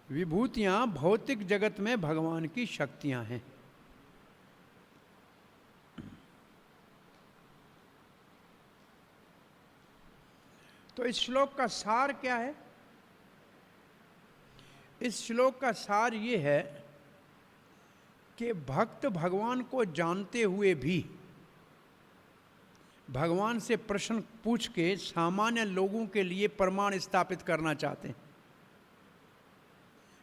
विभूतियां भौतिक जगत में भगवान की शक्तियां हैं। तो इस श्लोक का सार क्या है? इस श्लोक का सार ये है कि भक्त भगवान को जानते हुए भी भगवान से प्रश्न पूछ के सामान्य लोगों के लिए प्रमाण स्थापित करना चाहते हैं।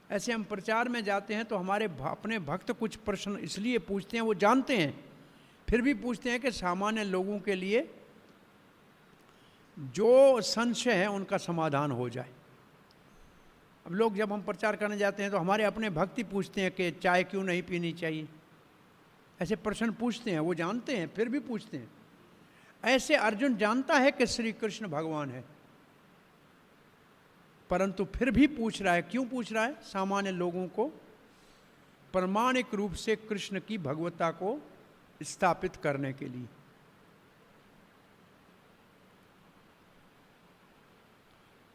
ऐसे हम प्रचार में जाते हैं तो हमारे अपने भक्त कुछ प्रश्न इसलिए पूछते हैं, वो जानते हैं फिर भी पूछते हैं कि सामान्य लोगों के लिए जो संशय है उनका समाधान हो जाए। अब लोग जब हम प्रचार करने जाते हैं तो हमारे अपने भक्त ही पूछते हैं कि चाय क्यों नहीं पीनी चाहिए, ऐसे प्रश्न पूछते हैं। वो जानते हैं फिर भी पूछते हैं। ऐसे अर्जुन जानता है कि श्री कृष्ण भगवान है, परंतु फिर भी पूछ रहा है। क्यों पूछ रहा है? सामान्य लोगों को प्रमाणिक रूप से कृष्ण की भगवत्ता को स्थापित करने के लिए।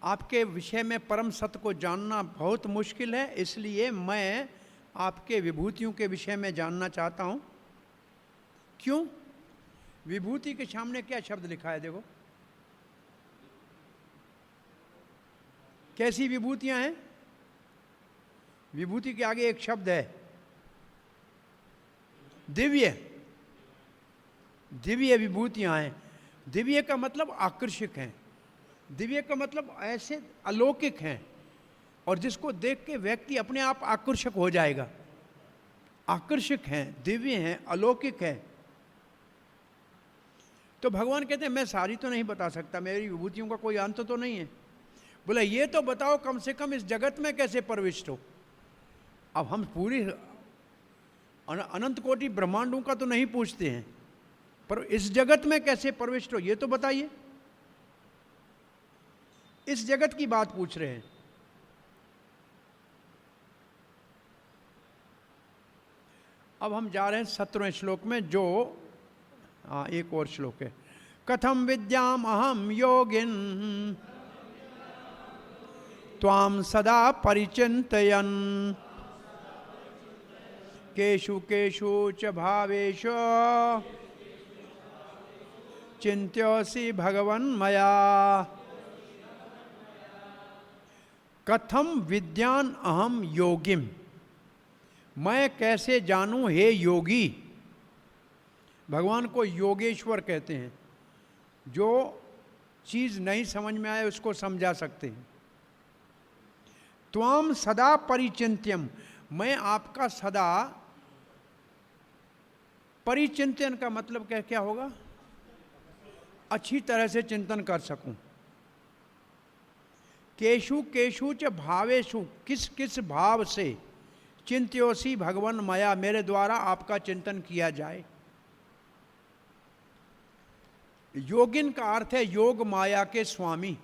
आपके विषय में परम सत्य को जानना बहुत मुश्किल है, इसलिए मैं आपके विभूतियों के विषय में जानना चाहता हूं। क्यों? विभूति के सामने क्या शब्द लिखा है? देखो कैसी विभूतियां हैं। विभूति के आगे एक शब्द है दिव्य। दिव्य विभूतियां हैं। दिव्य का मतलब आकर्षक हैं। दिव्य का मतलब ऐसे अलौकिक हैं और जिसको देख के व्यक्ति अपने आप आकर्षक हो जाएगा। आकर्षक हैं, दिव्य हैं, अलौकिक हैं। तो भगवान कहते हैं मैं सारी तो नहीं बता सकता, मेरी विभूतियों का कोई अंत तो नहीं है। बोला ये तो बताओ कम से कम इस जगत में कैसे प्रविष्ट हो। अब हम पूरी अनंत कोटि ब्रह्मांडों का तो नहीं पूछते हैं, पर इस जगत में कैसे प्रविष्ट हो ये तो बताइए। इस जगत की बात पूछ रहे हैं। अब हम जा रहे हैं 17वें श्लोक में, जो एक और श्लोक है। कथम विद्याम अहम योगिन त्वाम सदा परिचिन्तयन् केषु केषु च भावेषु चिन्त्योऽसि भगवन् मया। कथम विद्यान अहम योगिम, मैं कैसे जानूं हे योगी। भगवान को योगेश्वर कहते हैं, जो चीज नहीं समझ में आए उसको समझा सकते हैं। त्वाम सदा परिचिन्त्यम, मैं आपका सदा, परिचिंतन का मतलब क्या होगा? अच्छी तरह से चिंतन कर सकूं। केशु केशु च भावेशु, किस किस भाव से, चिंत्योसी भगवन मया, मेरे द्वारा आपका चिंतन किया जाए। योगिन का अर्थ है योग माया के स्वामी।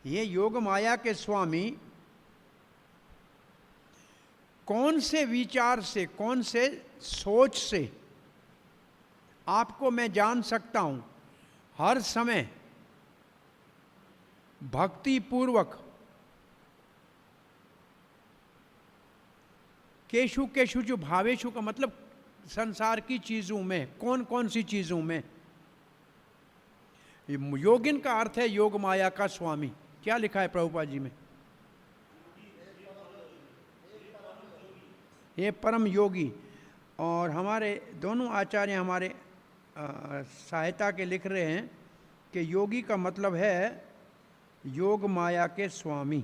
ये योग माया के स्वामी कौन से विचार से, कौन से सोच से आपको मैं जान सकता हूं? हर समय भक्ति पूर्वक, केशु केशु जो भावेशु का मतलब संसार की चीजों में, कौन कौन सी चीजों में। योगिन का अर्थ है योग माया का स्वामी। क्या लिखा है प्रभुपाद जी में? ये परम योगी। और हमारे दोनों आचार्य हमारे सहायता के लिख रहे हैं कि योगी का मतलब है योग माया के स्वामी।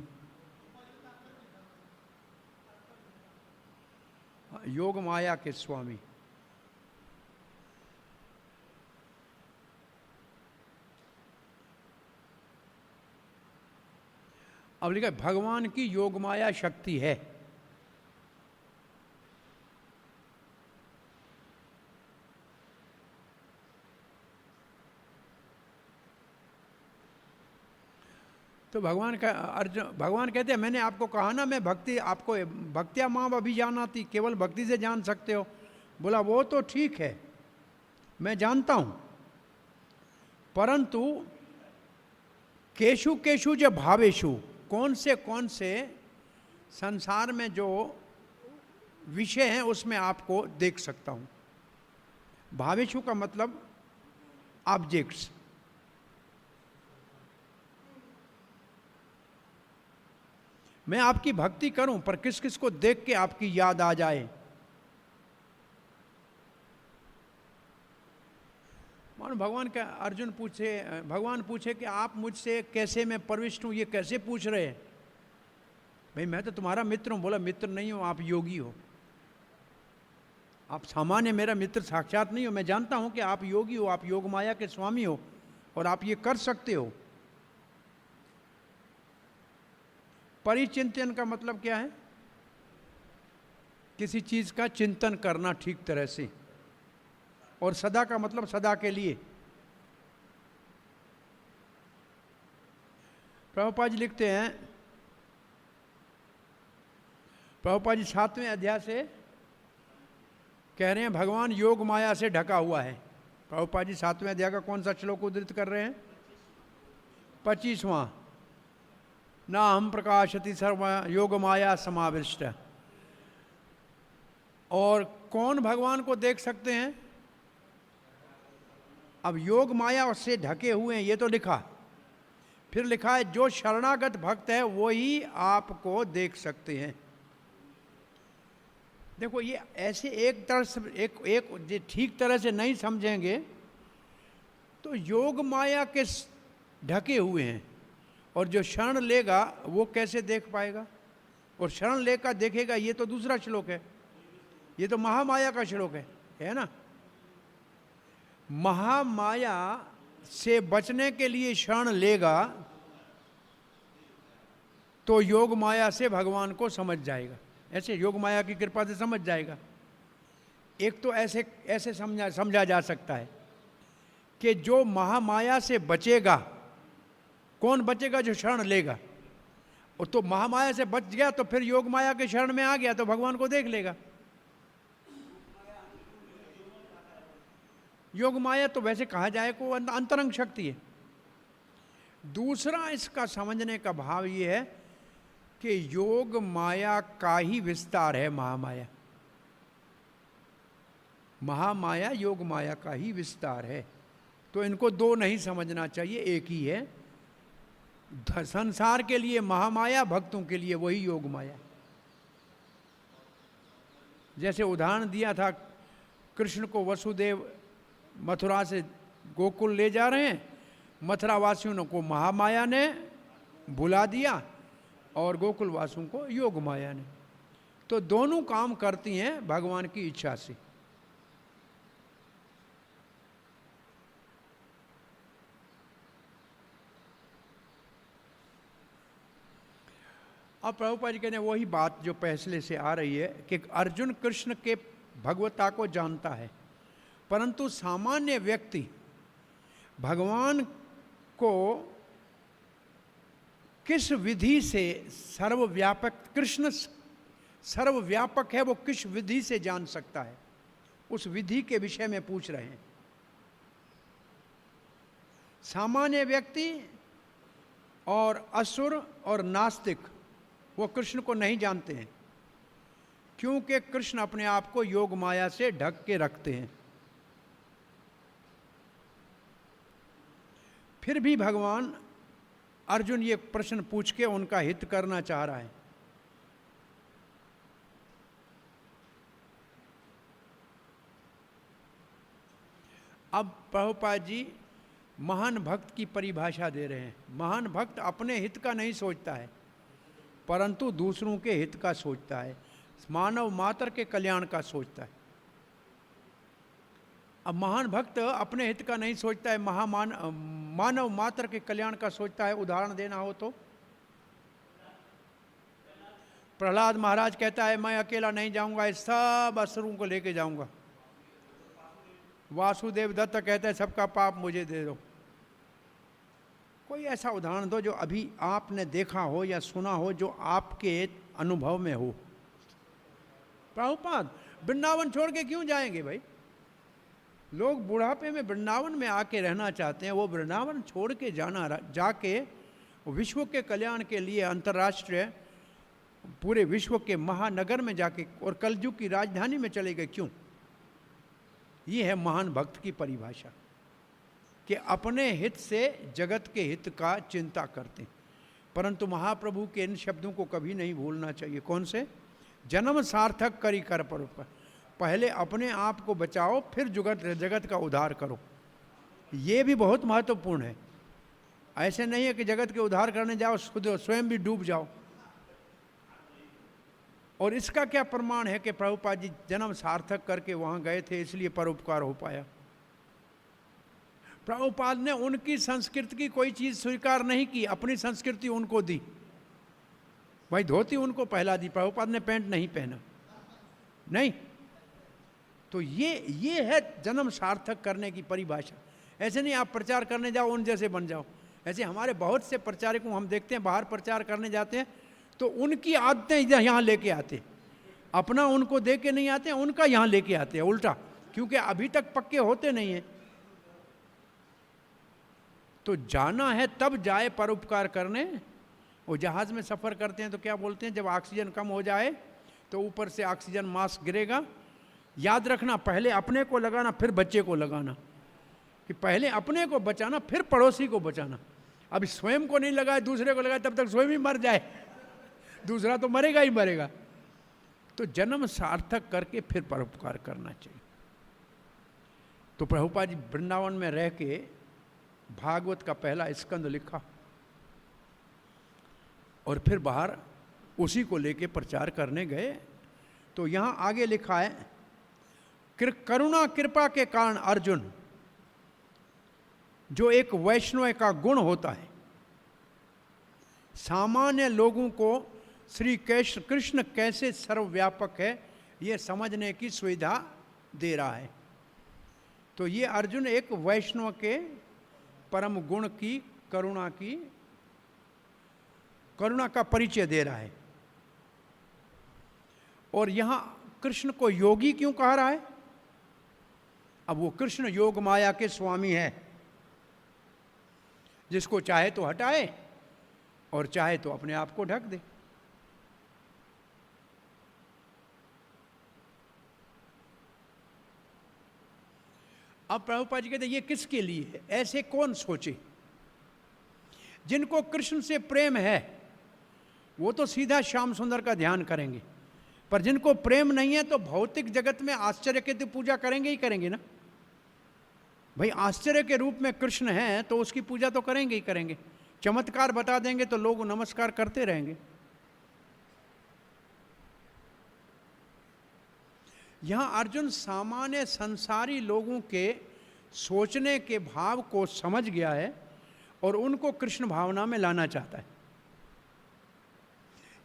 योग माया के स्वामी। अब लिखा भगवान की योग माया शक्ति है। तो भगवान कहते हैं मैंने आपको कहा ना मैं भक्ति आपको भक्तिया माँ अभी जानाती, केवल भक्ति से जान सकते हो। बोला वो तो ठीक है मैं जानता हूं, परंतु केशु केशु ज भावेशु, कौन से संसार में जो विषय हैं उसमें आपको देख सकता हूं। भावेशु का मतलब ऑब्जेक्ट्स। मैं आपकी भक्ति करूं पर किस किस को देख के आपकी याद आ जाए। मानो भगवान पूछे कि आप मुझसे कैसे मैं प्रविष्ट हूं, ये कैसे पूछ रहे हैं? भाई मैं तो तुम्हारा मित्र हूं। बोला मित्र नहीं हो, आप योगी हो। आप सामान्य मेरा मित्र साक्षात नहीं हो। मैं जानता हूं कि आप योगी हो, आप योग माया के स्वामी हो और आप ये कर सकते हो। परिचिंतन का मतलब क्या है? किसी चीज का चिंतन करना ठीक तरह से। और सदा का मतलब सदा के लिए। प्रभुपाद जी लिखते हैं, प्रभुपाद जी 7वें अध्याय से कह रहे हैं भगवान योग माया से ढका हुआ है। प्रभुपाद जी 7वें अध्याय का कौन सा श्लोक उद्धृत कर रहे हैं? 25वां। ना हम प्रकाशति सर्व योग माया समाविष्ट। और कौन भगवान को देख सकते हैं? अब योग माया से ढके हुए हैं ये तो लिखा, फिर लिखा है जो शरणागत भक्त है वो ही आपको देख सकते हैं। देखो ये ऐसे एक तरह से एक ठीक तरह से नहीं समझेंगे तो योग माया के ढके हुए हैं और जो शरण लेगा वो कैसे देख पाएगा? और शरण लेकर देखेगा ये तो दूसरा श्लोक है, ये तो महामाया का श्लोक है ना। महामाया से बचने के लिए शरण लेगा तो योग माया से भगवान को समझ जाएगा। ऐसे योग माया की कृपा से समझ जाएगा। एक तो ऐसे समझा जा सकता है कि जो महामाया से बचेगा, कौन बचेगा? जो शरण लेगा। और तो महामाया से बच गया तो फिर योग माया के शरण में आ गया तो भगवान को देख लेगा। योग माया तो वैसे कहा जाए को अंतरंग शक्ति है। दूसरा इसका समझने का भाव ये है कि योग माया का ही विस्तार है महामाया। महामाया योग माया का ही विस्तार है। तो इनको दो नहीं समझना चाहिए, एक ही है। संसार के लिए महामाया, भक्तों के लिए वही योग माया। जैसे उदाहरण दिया था, कृष्ण को वसुदेव मथुरा से गोकुल ले जा रहे हैं, मथुरा वासियों को महामाया ने भुला दिया और गोकुल वासियों को योग माया ने। तो दोनों काम करती हैं भगवान की इच्छा से। अब प्रभुपाद जी कहते हैं वही बात जो पहले से आ रही है कि अर्जुन कृष्ण के भगवता को जानता है, परंतु सामान्य व्यक्ति भगवान को किस विधि से सर्वव्यापक, कृष्ण सर्वव्यापक है, वो किस विधि से जान सकता है, उस विधि के विषय में पूछ रहे हैं। सामान्य व्यक्ति और असुर और नास्तिक वो कृष्ण को नहीं जानते हैं, क्योंकि कृष्ण अपने आप को योग माया से ढक के रखते हैं। फिर भी भगवान अर्जुन ये प्रश्न पूछ के उनका हित करना चाह रहा है। अब प्रभुपाद जी महान भक्त की परिभाषा दे रहे हैं। महान भक्त अपने हित का नहीं सोचता है, परंतु दूसरों के हित का सोचता है, मानव मात्र के कल्याण का सोचता है। अब महान भक्त अपने हित का नहीं सोचता है, मानव मात्र के कल्याण का सोचता है। उदाहरण देना हो तो प्रहलाद महाराज कहता है मैं अकेला नहीं जाऊंगा, इस सब असुरों को लेके जाऊंगा। वासुदेव दत्त कहता है सबका पाप मुझे दे दो। कोई ऐसा उदाहरण दो जो अभी आपने देखा हो या सुना हो, जो आपके अनुभव में हो। प्रभुपाद वृंदावन छोड़ के क्यों जाएंगे भाई? लोग बुढ़ापे में वृंदावन में आके रहना चाहते हैं, वो वृंदावन छोड़ के जाके विश्व के कल्याण के लिए अंतर्राष्ट्रीय पूरे विश्व के महानगर में जाके और कलयुग की राजधानी में चले गए क्यों? ये है महान भक्त की परिभाषा, कि अपने हित से जगत के हित का चिंता करते हैं। परंतु महाप्रभु के इन शब्दों को कभी नहीं भूलना चाहिए। कौन से? जन्म सार्थक करी कर परोपकार। पहले अपने आप को बचाओ, फिर जगत का उद्धार करो। ये भी बहुत महत्वपूर्ण है। ऐसे नहीं है कि जगत के उद्धार करने जाओ खुद स्वयं भी डूब जाओ। और इसका क्या प्रमाण है कि प्रभुपाद जी जन्म सार्थक करके वहां गए थे, इसलिए परोपकार हो पाया। प्रभुपाद ने उनकी संस्कृति की कोई चीज स्वीकार नहीं की, अपनी संस्कृति उनको दी। भाई धोती उनको पहला दी, प्रभुपाद ने पैंट नहीं पहना, नहीं। तो ये है जन्म सार्थक करने की परिभाषा। ऐसे नहीं आप प्रचार करने जाओ उन जैसे बन जाओ। ऐसे हमारे बहुत से प्रचारकों हम देखते हैं, बाहर प्रचार करने जाते हैं तो उनकी आदतें यहाँ लेके आते, अपना उनको दे के नहीं आते, उनका यहाँ लेके आते हैं उल्टा, क्योंकि अभी तक पक्के होते नहीं हैं। तो जाना है तब जाए परोपकार करने। वो जहाज में सफ़र करते हैं तो क्या बोलते हैं, जब ऑक्सीजन कम हो जाए तो ऊपर से ऑक्सीजन मास्क गिरेगा। याद रखना, पहले अपने को लगाना फिर बच्चे को लगाना, कि पहले अपने को बचाना फिर पड़ोसी को बचाना। अभी स्वयं को नहीं लगाए दूसरे को लगाए तब तक स्वयं ही मर जाए, दूसरा तो मरेगा ही मरेगा। तो जन्म सार्थक करके फिर परोपकार करना चाहिए। तो प्रभुपाद जी वृंदावन में रह के भागवत का पहला स्कंद लिखा और फिर बाहर उसी को लेके प्रचार करने गए। तो यहाँ आगे लिखा है, करुणा कृपा के कारण अर्जुन, जो एक वैष्णव का गुण होता है, सामान्य लोगों को श्री कृष्ण कैसे सर्वव्यापक है ये समझने की सुविधा दे रहा है। तो ये अर्जुन एक वैष्णव के परम गुण की करुणा का परिचय दे रहा है। और यहां कृष्ण को योगी क्यों कह रहा है? अब वो कृष्ण योग माया के स्वामी है, जिसको चाहे तो हटाए और चाहे तो अपने आप को ढक दे। अब प्रभुपाद जी कहते ये किसके लिए है? ऐसे कौन सोचे? जिनको कृष्ण से प्रेम है वो तो सीधा श्याम सुंदर का ध्यान करेंगे, पर जिनको प्रेम नहीं है तो भौतिक जगत में आश्चर्य की तो पूजा करेंगे ही करेंगे ना। भाई आश्चर्य के रूप में कृष्ण है तो उसकी पूजा तो करेंगे ही करेंगे। चमत्कार बता देंगे तो लोग नमस्कार करते रहेंगे। यहां अर्जुन सामान्य संसारी लोगों के सोचने के भाव को समझ गया है और उनको कृष्ण भावना में लाना चाहता है।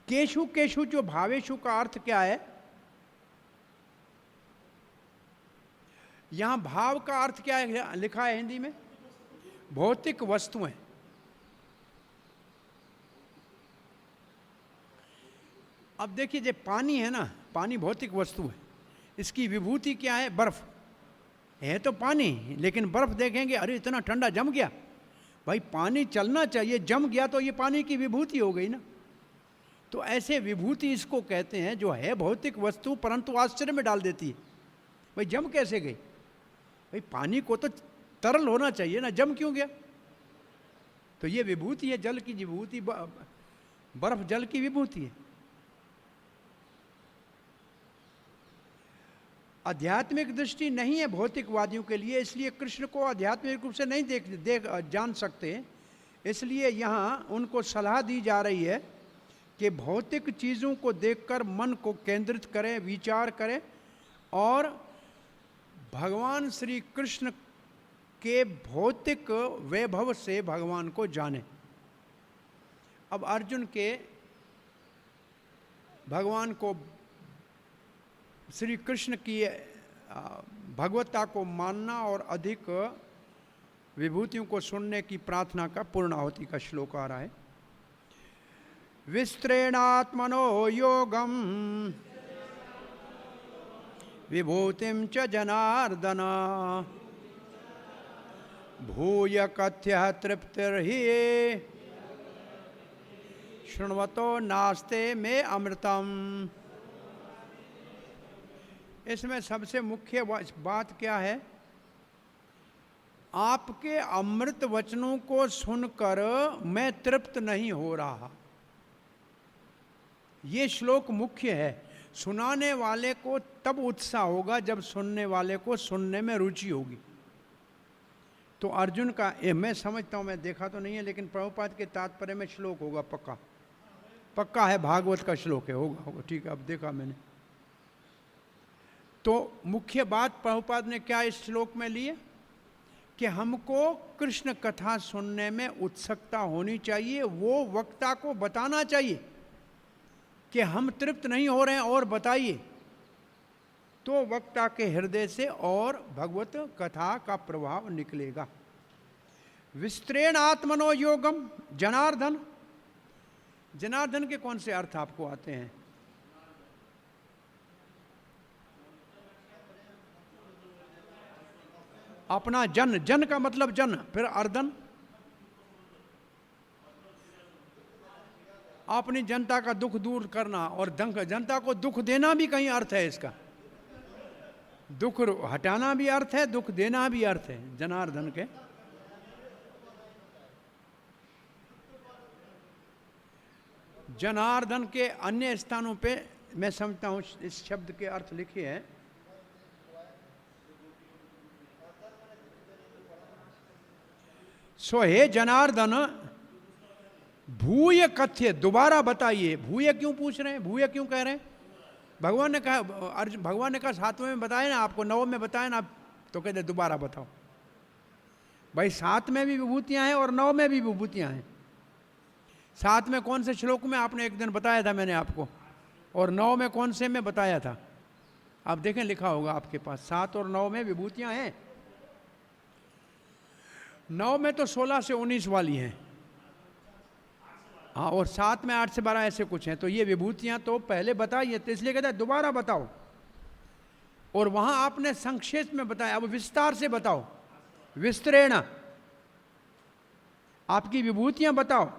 केशु केशु जो भावेशु का अर्थ क्या है? यहां भाव का अर्थ क्या है लिखा है हिंदी में? भौतिक वस्तुएं। अब देखिए, जो पानी है ना, पानी भौतिक वस्तु है। इसकी विभूति क्या है? बर्फ है तो पानी, लेकिन बर्फ देखेंगे अरे इतना ठंडा जम गया। भाई पानी चलना चाहिए, जम गया तो ये पानी की विभूति हो गई ना। तो ऐसे विभूति इसको कहते हैं जो है भौतिक वस्तु परंतु आश्चर्य में डाल देती है। भाई जम कैसे गई? भाई पानी को तो तरल होना चाहिए ना, जम क्यों गया? तो ये विभूति है, जल की विभूति, बर्फ जल की विभूति है। आध्यात्मिक दृष्टि नहीं है भौतिकवादियों के लिए, इसलिए कृष्ण को आध्यात्मिक रूप से नहीं जान सकते। इसलिए यहाँ उनको सलाह दी जा रही है कि भौतिक चीज़ों को देखकर मन को केंद्रित करें, विचार करें और भगवान श्री कृष्ण के भौतिक वैभव से भगवान को जानें। अब अर्जुन के भगवान को, श्री कृष्ण की भगवत्ता को मानना और अधिक विभूतियों को सुनने की प्रार्थना का पूर्णाहुति का श्लोक आ रहा है। विस्त्रेणात्मनो योगम विभूतिम च जनार्दन भूय कथ्य तृप्तिर्हि शृण्वतो नास्ते में अमृतम। इसमें सबसे मुख्य बात क्या है? आपके अमृत वचनों को सुनकर मैं तृप्त नहीं हो रहा। ये श्लोक मुख्य है। सुनाने वाले को तब उत्साह होगा जब सुनने वाले को सुनने में रुचि होगी। तो अर्जुन का मैं समझता हूं, मैं देखा तो नहीं है, लेकिन प्रभुपाद के तात्पर्य में श्लोक होगा, पक्का पक्का है, भागवत का श्लोक है, होगा ठीक है, अब देखा मैंने। तो मुख्य बात प्रभुपाद ने क्या इस श्लोक में ली है कि हमको कृष्ण कथा सुनने में उत्सुकता होनी चाहिए। वो वक्ता को बताना चाहिए कि हम तृप्त नहीं हो रहे हैं और बताइए, तो वक्ता के हृदय से और भगवत कथा का प्रभाव निकलेगा। विस्त्रेण आत्मनो योगम जनार्दन। जनार्दन के कौन से अर्थ आपको आते हैं? अपना जन, जन का मतलब जन, फिर अर्दन अपनी जनता का दुख दूर करना, और जनता को दुख देना भी कहीं अर्थ है इसका। दुख हटाना भी अर्थ है, दुख देना भी अर्थ है जनार्दन के। जनार्दन के अन्य स्थानों पे मैं समझता हूं इस शब्द के अर्थ लिखे हैं। सो हे जनार्दन भूय कथ्य, दोबारा बताइए। भूय क्यों पूछ रहे हैं, भूय क्यों कह रहे हैं? भगवान ने कहा, भगवान ने कहा 7वें में बताया ना आपको, 9वें में बताया ना, तो कहते दोबारा बताओ। भाई 7 में भी विभूतियां हैं और 9 में भी विभूतियां हैं। 7 में कौन से श्लोक में आपने एक दिन बताया था मैंने आपको, और 9 में कौन से में बताया था? आप देखें लिखा होगा आपके पास, 7 और 9 में विभूतियां हैं। 9 में तो 16 से 19 वाली हैं, हाँ, और 7 में 8 से 12 ऐसे कुछ हैं। तो ये विभूतियां तो पहले बताइए, तो इसलिए कहता है दोबारा बताओ। और वहां आपने संक्षेप में बताया, अब विस्तार से बताओ। विस्तरेण, आपकी विभूतियां बताओ।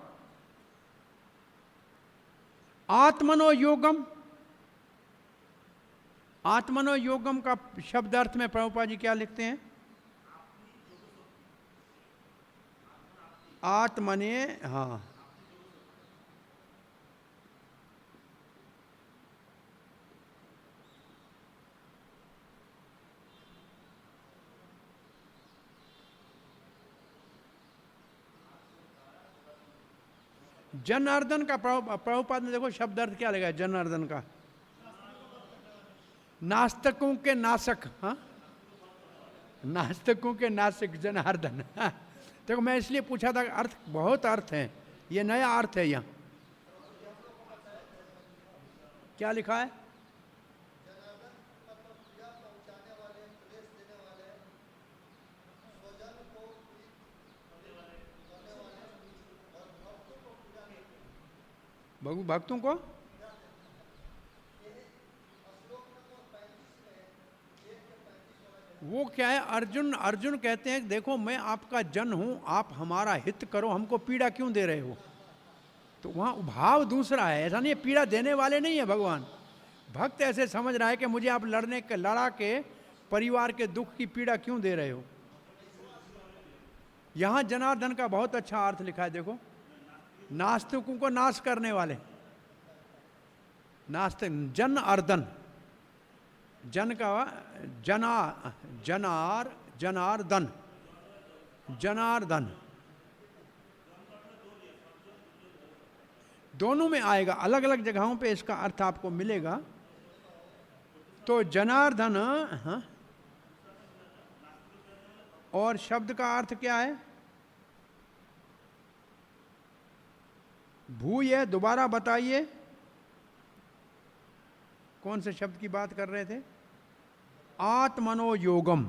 आत्मनो योगम, आत्मनो योगम का शब्द अर्थ में प्रभुपाद जी क्या लिखते हैं? आत्मने, हाँ, जनार्दन का प्रभुपाद ने देखो शब्द अर्थ क्या लगा जनार्दन का? नास्तिकों के नासक, हाँ, नास्तिकों के नासिक जनार्दन। देखो मैं इसलिए पूछा था, अर्थ बहुत अर्थ है, ये नया अर्थ है। यहाँ क्या लिखा है? भक्तों को वो क्या है? अर्जुन कहते हैं देखो मैं आपका जन हूं, आप हमारा हित करो, हमको पीड़ा क्यों दे रहे हो? तो वहां भाव दूसरा है, ऐसा नहीं है, पीड़ा देने वाले नहीं है भगवान। भक्त ऐसे समझ रहा है कि मुझे आप लड़ा के परिवार के दुख की पीड़ा क्यों दे रहे हो। यहां जनार्दन का बहुत अच्छा अर्थ लिखा है, देखो, नास्तिकों को नाश करने वाले, नास्तिक, जन अर्दन, जन का जनार्दन, जनार्दन दोनों में आएगा, अलग अलग जगहों पे इसका अर्थ आपको मिलेगा। तो जनार्दन, हाँ, और शब्द का अर्थ क्या है? भूय, दोबारा बताइए, कौन से शब्द की बात कर रहे थे? आत्मनो योगम,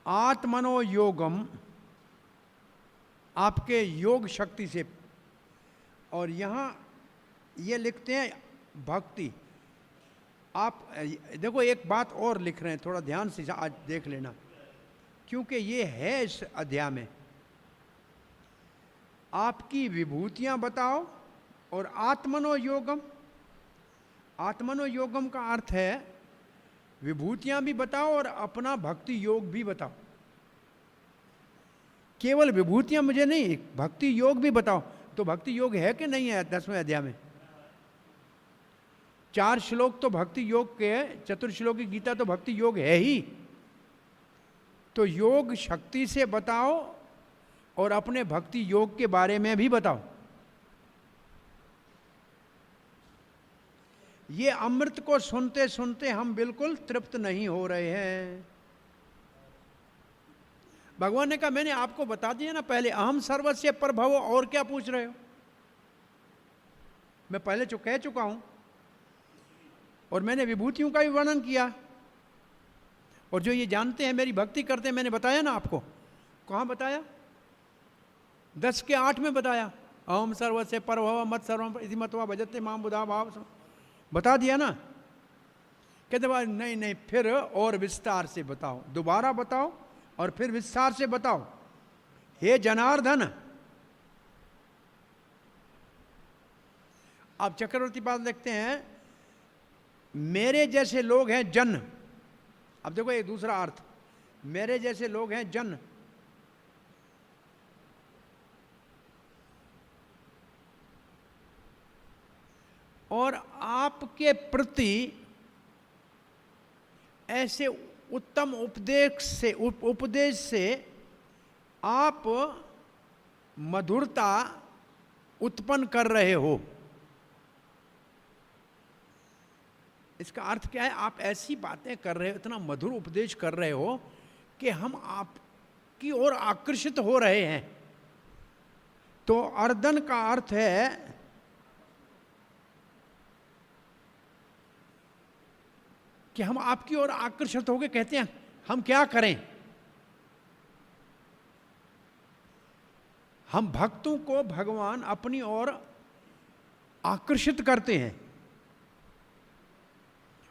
आत्मनो योगम, आपके योग शक्ति से। और यहाँ ये लिखते हैं भक्ति। आप देखो एक बात और लिख रहे हैं, थोड़ा ध्यान से आज देख लेना, क्योंकि ये है इस अध्याय में। आपकी विभूतियां बताओ और आत्मनो योगम। आत्मनो योगम का अर्थ है विभूतियां भी बताओ और अपना भक्ति योग भी बताओ। केवल विभूतियां मुझे नहीं, भक्ति योग भी बताओ। तो भक्ति योग है कि नहीं है 10वें अध्याय में? 4 श्लोक तो भक्ति योग के, चतुर्श्लोकी गीता तो भक्ति योग है ही। तो योग शक्ति से बताओ और अपने भक्ति योग के बारे में भी बताओ। ये अमृत को सुनते सुनते हम बिल्कुल तृप्त नहीं हो रहे हैं। भगवान ने कहा मैंने आपको बता दिया ना पहले, अहम सर्वस्य प्रभव, और क्या पूछ रहे हो? मैं पहले कह चुका हूं, और मैंने विभूतियों का भी वर्णन किया। और जो ये जानते हैं मेरी भक्ति करते हैं, मैंने बताया ना आपको। कहाँ बताया? 10:8 में बताया, अहम सर्वस्य प्रभव मत सर्वम इति मत्वा भजते माम बुधा भाव। बता दिया ना। कहते भाई नहीं नहीं, फिर और विस्तार से बताओ, दोबारा बताओ और फिर विस्तार से बताओ। हे जनार्दन। आप चक्रवर्ती पाद लिखते हैं मेरे जैसे लोग हैं जन। अब देखो एक दूसरा अर्थ, मेरे जैसे लोग हैं जन। और आपके प्रति ऐसे उत्तम उपदेश से आप मधुरता उत्पन्न कर रहे हो। इसका अर्थ क्या है? आप ऐसी बातें कर रहे हो, इतना मधुर उपदेश कर रहे हो कि हम आपकी ओर आकर्षित हो रहे हैं। तो अर्दन का अर्थ है कि हम आपकी ओर आकर्षित होकर कहते हैं हम क्या करें। हम भक्तों को भगवान अपनी ओर आकर्षित करते हैं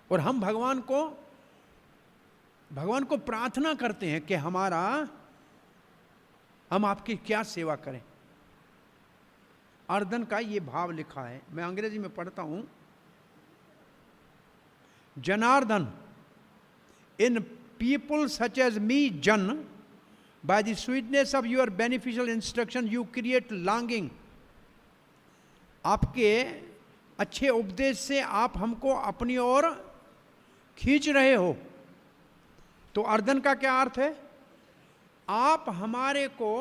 और हम भगवान को प्रार्थना करते हैं कि हम आपकी क्या सेवा करें। अर्दन का ये भाव लिखा है, मैं अंग्रेजी में पढ़ता हूं। Janardhan, in people such as me, Jan, by the sweetness of your beneficial instruction, you create longing. आपके अच्छे उपदेश से आप हमको अपनी ओर खींच रहे हो। तो अर्दन का क्या अर्थ है? आप हमारे को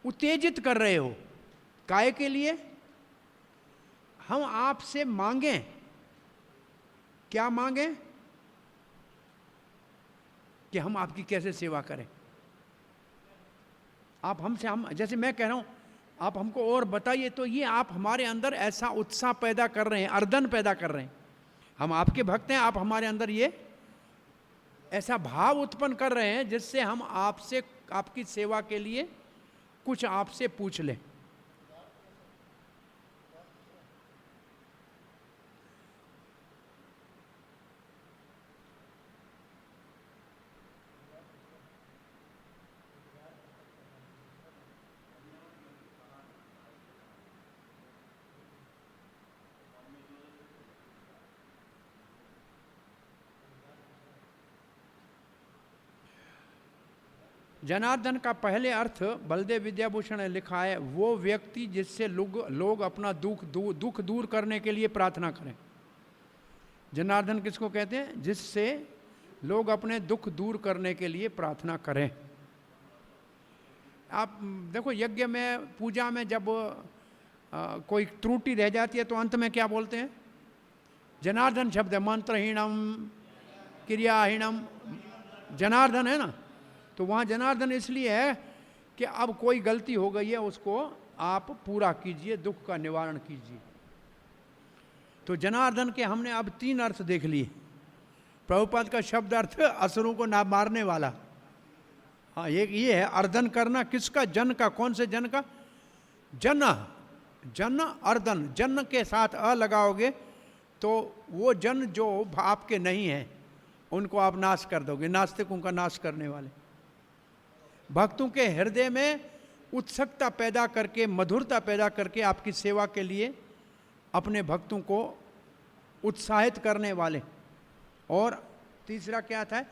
उत्तेजित कर रहे हो। काहे के लिए? हम आपसे मांगें। क्या मांगें? कि हम आपकी कैसे सेवा करें। आप हमसे, हम जैसे मैं कह रहा हूं आप हमको और बताइए, तो ये आप हमारे अंदर ऐसा उत्साह पैदा कर रहे हैं, अर्दन पैदा कर रहे हैं। हम आपके भक्त हैं, आप हमारे अंदर ये ऐसा भाव उत्पन्न कर रहे हैं जिससे हम आपसे, आपकी सेवा के लिए कुछ आपसे पूछ लें। जनार्दन का पहले अर्थ बलदेव विद्याभूषण ने लिखा है, वो व्यक्ति जिससे लोग अपना दुख दूर करने के लिए प्रार्थना करें। जनार्दन किसको कहते हैं? जिससे लोग अपने दुख दूर करने के लिए प्रार्थना करें। आप देखो यज्ञ में, पूजा में जब कोई त्रुटि रह जाती है तो अंत में क्या बोलते हैं? जनार्दन शब्द है, मंत्रहीणम क्रियाहीणम जनार्दन है ना। तो वहाँ जनार्दन इसलिए है कि अब कोई गलती हो गई है उसको आप पूरा कीजिए, दुख का निवारण कीजिए। तो जनार्दन के हमने अब 3 अर्थ देख लिए। प्रभुपाद का शब्द अर्थ असुरों को ना मारने वाला। हाँ, ये है अर्दन करना। किसका? जन का। कौन से जन का? जन, जन अर्दन। जन के साथ अ लगाओगे तो वो जन जो आपके नहीं हैं उनको आप नाश कर दोगे, नास्तिकों का नाश करने वाले। भक्तों के हृदय में उत्सुकता पैदा करके, मधुरता पैदा करके आपकी सेवा के लिए अपने भक्तों को उत्साहित करने वाले। और तीसरा क्या था?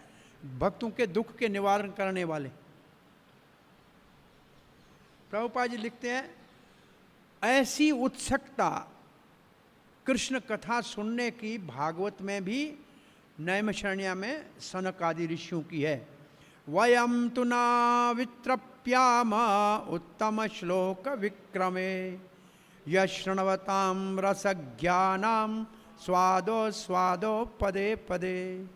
भक्तों के दुख के निवारण करने वाले। प्रभुपाद जी लिखते हैं, ऐसी उत्सुकता कृष्ण कथा सुनने की भागवत में भी, नैमिषारण्य में सनक आदि ऋषियों की है। वयम तु ना वित्रप्याम उत्तम श्लोक विक्रमे यशृण्वतां रसज्ञानां स्वादो स्वादो पदे पदे।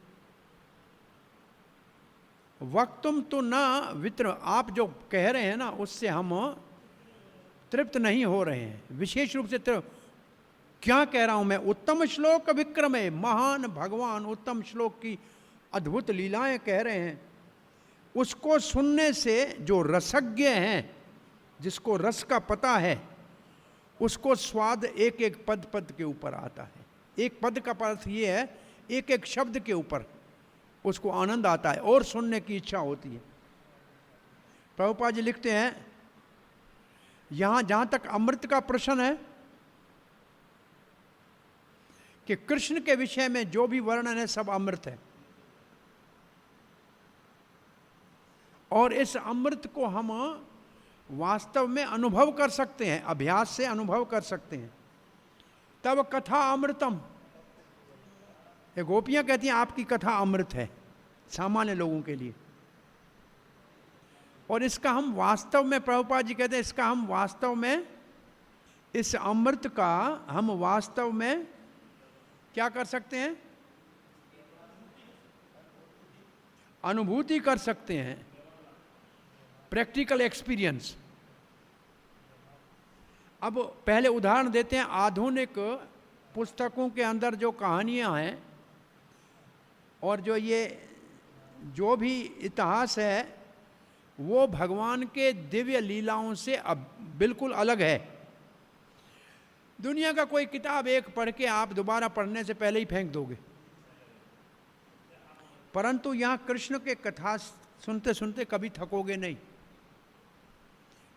वक्तुम तो न वित्र, आप जो कह रहे हैं ना उससे हम तृप्त नहीं हो रहे हैं। विशेष रूप से क्या कह रहा हूं मैं? उत्तम श्लोक विक्रम है। महान भगवान उत्तम श्लोक की अद्भुत लीलाएं कह रहे हैं। उसको सुनने से जो रसज्ञ हैं, जिसको रस का पता है, उसको स्वाद एक एक पद पद के ऊपर आता है। एक पद का अर्थ ये है, एक एक शब्द के ऊपर उसको आनंद आता है और सुनने की इच्छा होती है। प्रभुपाद जी लिखते हैं, यहां जहां तक अमृत का प्रश्न है कि कृष्ण के विषय में जो भी वर्णन है सब अमृत है। और इस अमृत को हम वास्तव में अनुभव कर सकते हैं, अभ्यास से अनुभव कर सकते हैं। तब कथा अमृतम। ये गोपियां कहती हैं आपकी कथा अमृत है सामान्य लोगों के लिए। और इसका हम वास्तव में, प्रभुपाद जी कहते हैं, इसका हम वास्तव में, इस अमृत का हम वास्तव में क्या कर सकते हैं? अनुभूति कर सकते हैं, प्रैक्टिकल एक्सपीरियंस। अब पहले उदाहरण देते हैं। आधुनिक पुस्तकों के अंदर जो कहानियां हैं और जो भी इतिहास है वो भगवान के दिव्य लीलाओं से अब बिल्कुल अलग है। दुनिया का कोई किताब एक पढ़ के आप दोबारा पढ़ने से पहले ही फेंक दोगे, परंतु यहाँ कृष्ण के कथा सुनते सुनते कभी थकोगे नहीं।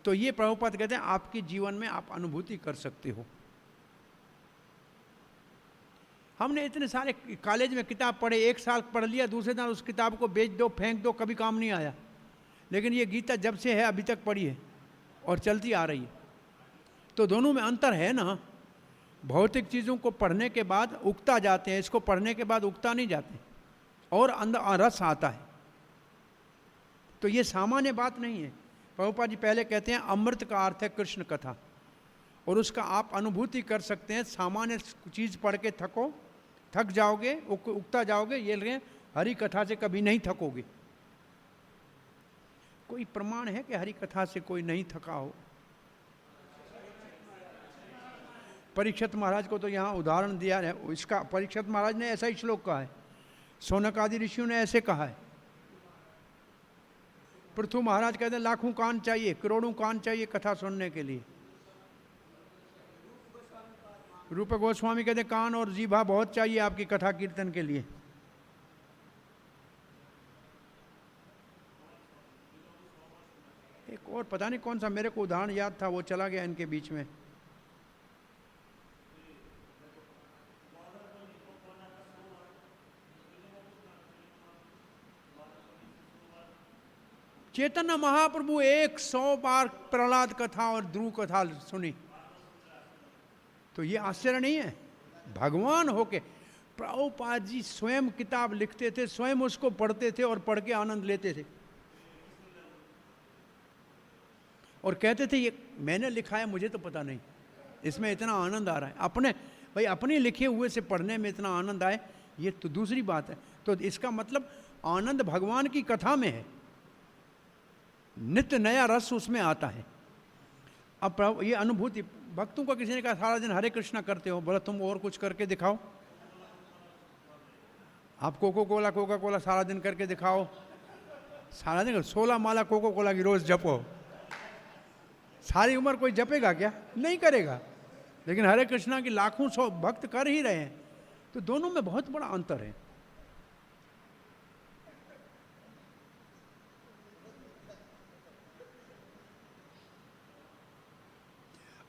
तो ये प्रभुपाद कहते हैं आपके जीवन में आप अनुभूति कर सकते हो। हमने इतने सारे कॉलेज में किताब पढ़े, एक साल पढ़ लिया, दूसरे दिन उस किताब को बेच दो, फेंक दो, कभी काम नहीं आया। लेकिन ये गीता जब से है अभी तक पढ़ी है और चलती आ रही है। तो दोनों में अंतर है ना। भौतिक चीज़ों को पढ़ने के बाद उगता जाते हैं, इसको पढ़ने के बाद उगता नहीं जाते और अंदर रस आता है। तो ये सामान्य बात नहीं है। प्रभुपाद जी पहले कहते हैं अमृत का अर्थ है कृष्ण कथा, और उसका आप अनुभूति कर सकते हैं। सामान्य चीज़ पढ़ के थक जाओगे, उगता जाओगे। ये लें हरि कथा से कभी नहीं थकोगे। कोई प्रमाण है कि हरि कथा से कोई नहीं थका हो? परीक्षित महाराज को तो यहाँ उदाहरण दिया है इसका। परीक्षित महाराज ने ऐसा ही श्लोक कहा है, सौनक आदि ऋषियों ने ऐसे कहा है। पृथु महाराज कहते हैं लाखों कान चाहिए, करोड़ों कान चाहिए कथा सुनने के लिए। रूप गोस्वामी कहते हैं कान और जीभा बहुत चाहिए आपकी कथा कीर्तन के लिए। एक और पता नहीं कौन सा मेरे को उदाहरण याद था, वो चला गया इनके बीच में। चैतन्य महाप्रभु 100 बार प्रहलाद कथा और ध्रुव कथा सुनी। तो ये आश्चर्य नहीं है? भगवान होके प्रभुपाद जी स्वयं किताब लिखते थे, स्वयं उसको पढ़ते थे और पढ़ के आनंद लेते थे और कहते थे ये मैंने लिखा है, मुझे तो पता नहीं, इसमें इतना आनंद आ रहा है। अपने लिखे हुए से पढ़ने में इतना आनंद आए, ये तो दूसरी बात है। तो इसका मतलब आनंद भगवान की कथा में है, नित्य नया रस उसमें आता है। अब ये अनुभूति भक्तों को किसी ने कहा सारा दिन हरे कृष्णा करते हो, बोला तुम और कुछ करके दिखाओ। आप कोका कोला सारा दिन करके दिखाओ, सारा दिन 16 माला कोका कोला की रोज जपो, सारी उम्र कोई जपेगा क्या? नहीं करेगा। लेकिन हरे कृष्णा की लाखों सौ भक्त कर ही रहे हैं, तो दोनों में बहुत बड़ा अंतर है।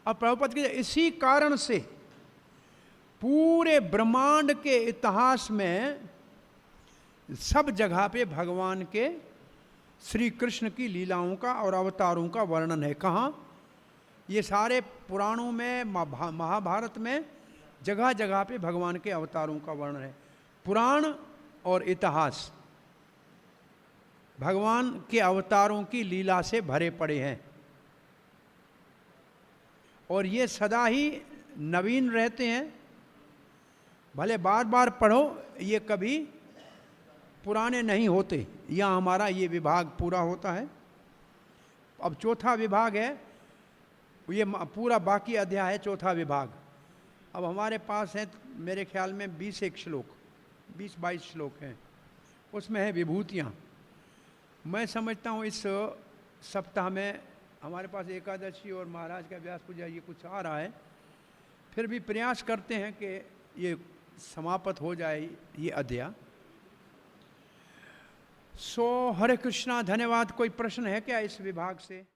अब प्रभुपद के इसी कारण से पूरे ब्रह्मांड के इतिहास में सब जगह पे भगवान के श्री कृष्ण की लीलाओं का और अवतारों का वर्णन है। कहाँ? ये सारे पुराणों में, महाभारत में जगह जगह पे भगवान के अवतारों का वर्णन है। पुराण और इतिहास भगवान के अवतारों की लीला से भरे पड़े हैं, और ये सदा ही नवीन रहते हैं। भले बार बार पढ़ो, ये कभी पुराने नहीं होते। यहाँ हमारा ये विभाग पूरा होता है। अब चौथा विभाग है, ये पूरा बाकी अध्याय है, चौथा विभाग। अब हमारे पास है मेरे ख्याल में 20 श्लोक, 20-22 श्लोक हैं, उसमें है विभूतियाँ। मैं समझता हूँ इस सप्ताह में हमारे पास एकादशी और महाराज का व्यास पूजा ये कुछ आ रहा है, फिर भी प्रयास करते हैं कि ये समाप्त हो जाए ये अध्याय। सो हरे कृष्णा, धन्यवाद। कोई प्रश्न है क्या इस विभाग से?